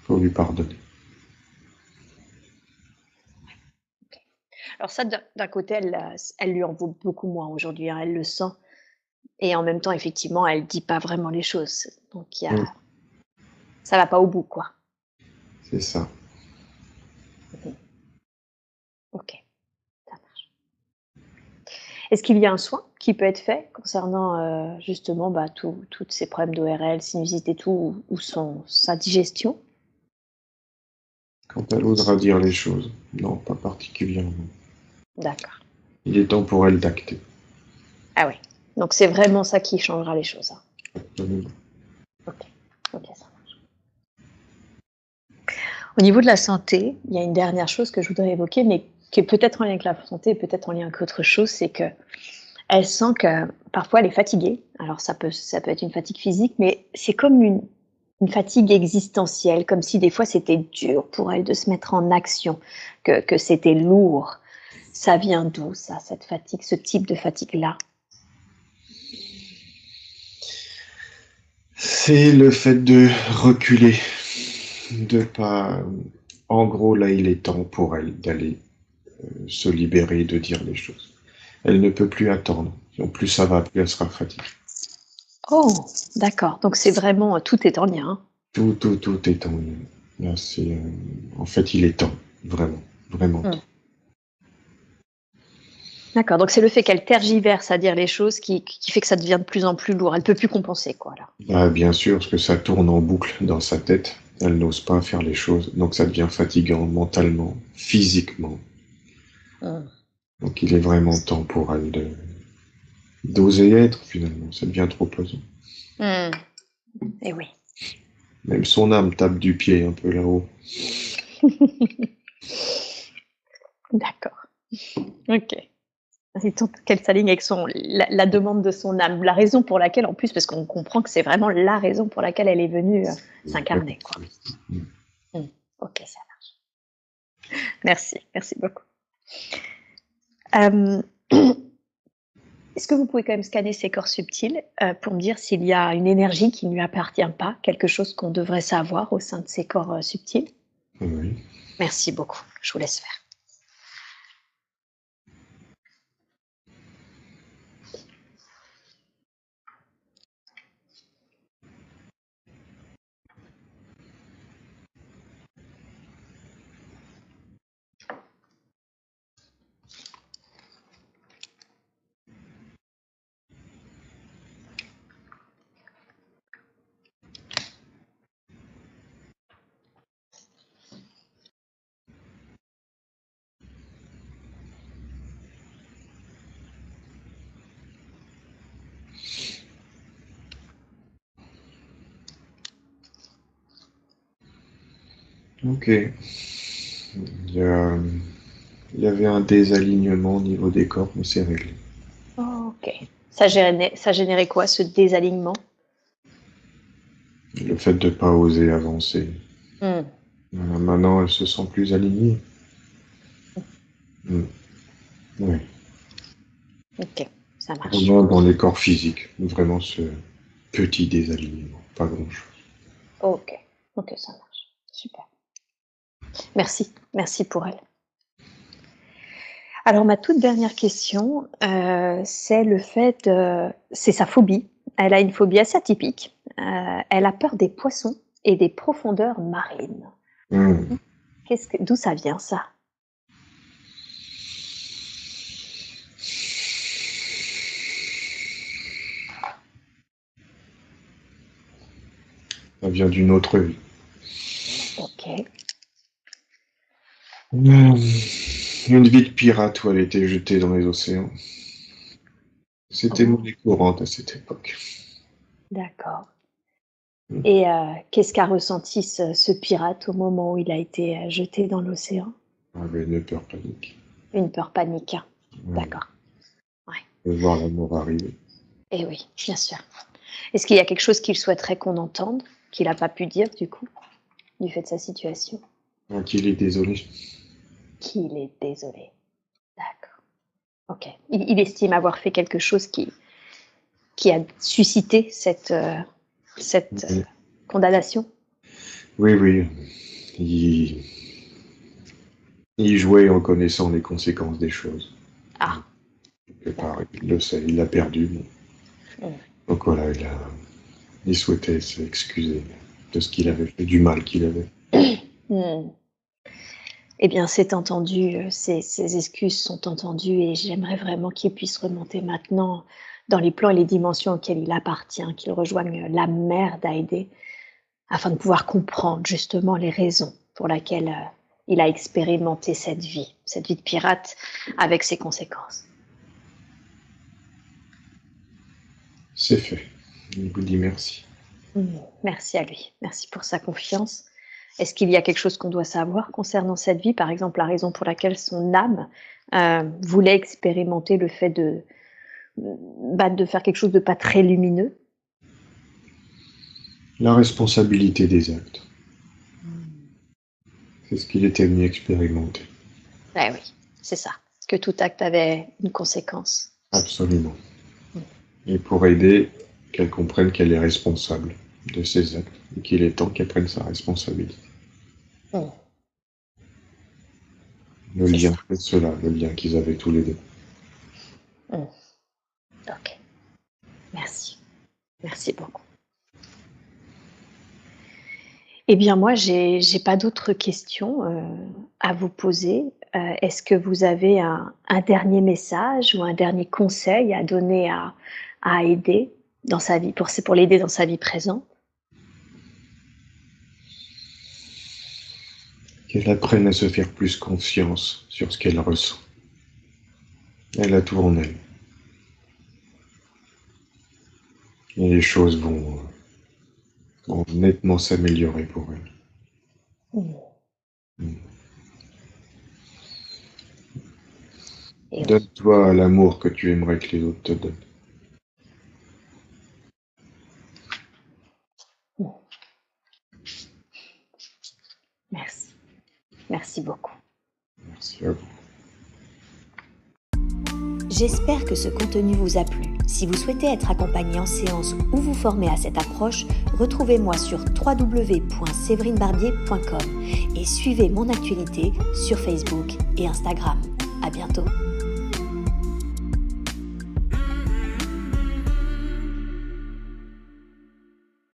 Faut lui pardonner. OK. Alors ça, d'un côté, elle lui en vaut beaucoup moins aujourd'hui, hein, elle le sent et en même temps, effectivement, elle dit pas vraiment les choses. Donc il y a Mm, ça va pas au bout, quoi. c'est ça. Mmh. OK, ça marche. Est-ce qu'il y a un soin qui peut être fait concernant, justement, bah, toutes ces problèmes d'ORL, sinusite et tout, ou sa digestion? Quand elle osera dire les choses, non, pas particulièrement. D'accord. Il est temps pour elle d'acter. Ah ouais, donc c'est vraiment ça qui changera les choses, hein? Absolument. OK. OK, ça marche. Au niveau de la santé, il y a une dernière chose que je voudrais évoquer, mais qui est peut-être en lien avec la santé et peut-être en lien avec autre chose, c'est qu'elle sent que parfois elle est fatiguée. Alors ça peut être une fatigue physique, mais c'est comme une fatigue existentielle, comme si des fois c'était dur pour elle de se mettre en action, que c'était lourd. Ça vient d'où ça, cette fatigue, ce type de fatigue-là? C'est le fait de reculer, de pas. En gros, là, il est temps pour elle d'aller se libérer, de dire les choses. Elle ne peut plus attendre. En plus ça va, plus elle sera fatiguée. Oh! D'accord, donc c'est vraiment, tout est en lien, hein? Tout est en lien. Là, c'est, en fait, il est temps, vraiment, vraiment Mmh. temps. D'accord, donc c'est le fait qu'elle tergiverse à dire les choses qui fait que ça devient de plus en plus lourd. Elle peut plus compenser, quoi, là? Ah, bien sûr, parce que ça tourne en boucle dans sa tête. Elle n'ose pas faire les choses, donc ça devient fatigant mentalement, physiquement. Mmh. Donc il est vraiment temps pour elle d'oser être finalement. Ça devient trop pesant. Mmh. Et oui. Même son âme tape du pied un peu là-haut. D'accord. OK. Il temps qu'elle s'aligne avec la demande de son âme. La raison pour laquelle, en plus, parce qu'on comprend que c'est vraiment la raison pour laquelle elle est venue, s'incarner, quoi. Mmh. OK, ça marche. Merci, merci beaucoup. Hem, est-ce que vous pouvez quand même scanner ses corps subtils, pour me dire s'il y a une énergie qui ne lui appartient pas, quelque chose qu'on devrait savoir au sein de ces corps, subtils? Oui. Merci beaucoup. Je vous laisse faire. Ok. Il y avait un désalignement au niveau des corps, mais c'est réglé. Ok. Ça générait quoi, ce désalignement? Le fait de ne pas oser avancer. Hmm. Maintenant, elle se sent plus alignée. Mm. Oui. Ok, ça Au marche. moins dans les corps physiques. Vraiment ce petit désalignement. Pas grand-chose. Ok, ok, ça marche. Super. Merci pour elle. Alors ma toute dernière question, c'est sa phobie. Elle a une phobie assez atypique. Elle a peur des poissons et des profondeurs marines. Mm. D'où ça vient ça? Ça vient d'une autre vie. Ok. Une vie de pirate où elle était jetée dans les océans. C'était Oh, monnaie courante à cette époque. d'accord. Mm. Et qu'est-ce qu'a ressenti ce pirate au moment où il a été jeté dans l'océan? Avec une peur panique. Une peur panique, hein. Ouais. D'accord. Ouais. De voir la mort arriver. Et oui, bien sûr. Est-ce qu'il y a quelque chose qu'il souhaiterait qu'on entende, qu'il n'a pas pu dire du coup, du fait de sa situation? Donc il est désolé. Qu'il est désolé. D'accord. Ok. Il estime avoir fait quelque chose qui a suscité cette Oui, condamnation? oui. Il, il jouait en connaissant les conséquences des choses. Ah, Quelque part, d'accord. il le sait, il l'a perdu. Bon. Mm. Donc voilà, il souhaitait s'excuser de ce qu'il avait fait, du mal qu'il avait. Mm. Eh bien, c'est entendu, ces excuses sont entendues et j'aimerais vraiment qu'il puisse remonter maintenant dans les plans et les dimensions auxquelles il appartient, qu'il rejoigne la mère d'Aïdé, afin de pouvoir comprendre justement les raisons pour lesquelles il a expérimenté cette vie de pirate avec ses conséquences. C'est fait. Il vous dit merci. Merci à lui, merci pour sa confiance. Est-ce qu'il y a quelque chose qu'on doit savoir concernant cette vie? Par exemple, la raison pour laquelle son âme voulait expérimenter le fait de faire quelque chose de pas très lumineux? La responsabilité des actes. C'est ce qu'il était venu expérimenter. Eh oui, c'est ça. Que tout acte avait une conséquence. Absolument. Et pour aider qu'elle comprenne qu'elle est responsable de ses actes et qu'il est temps qu'elle prenne sa responsabilité. Mm, Le c'est lien, ça. c'est cela, le lien qu'ils avaient tous les deux. Mm, ok, merci. Merci beaucoup. Eh bien, moi, j'ai pas d'autres questions à vous poser. Est-ce que vous avez un dernier message ou un dernier conseil à donner à aider dans sa vie, pour l'aider dans sa vie présente? Qu'elle apprenne à se faire plus confiance sur ce qu'elle ressent. Elle a tout en elle. Et les choses vont nettement s'améliorer pour elle. Mm, Mm. et oui. Donne-toi l'amour que tu aimerais que les autres te donnent. Mm, merci. Merci beaucoup. Merci à vous. J'espère que ce contenu vous a plu. Si vous souhaitez être accompagné en séance ou vous former à cette approche, retrouvez-moi sur www.séverinebarbier.com et suivez mon actualité sur Facebook et Instagram. À bientôt.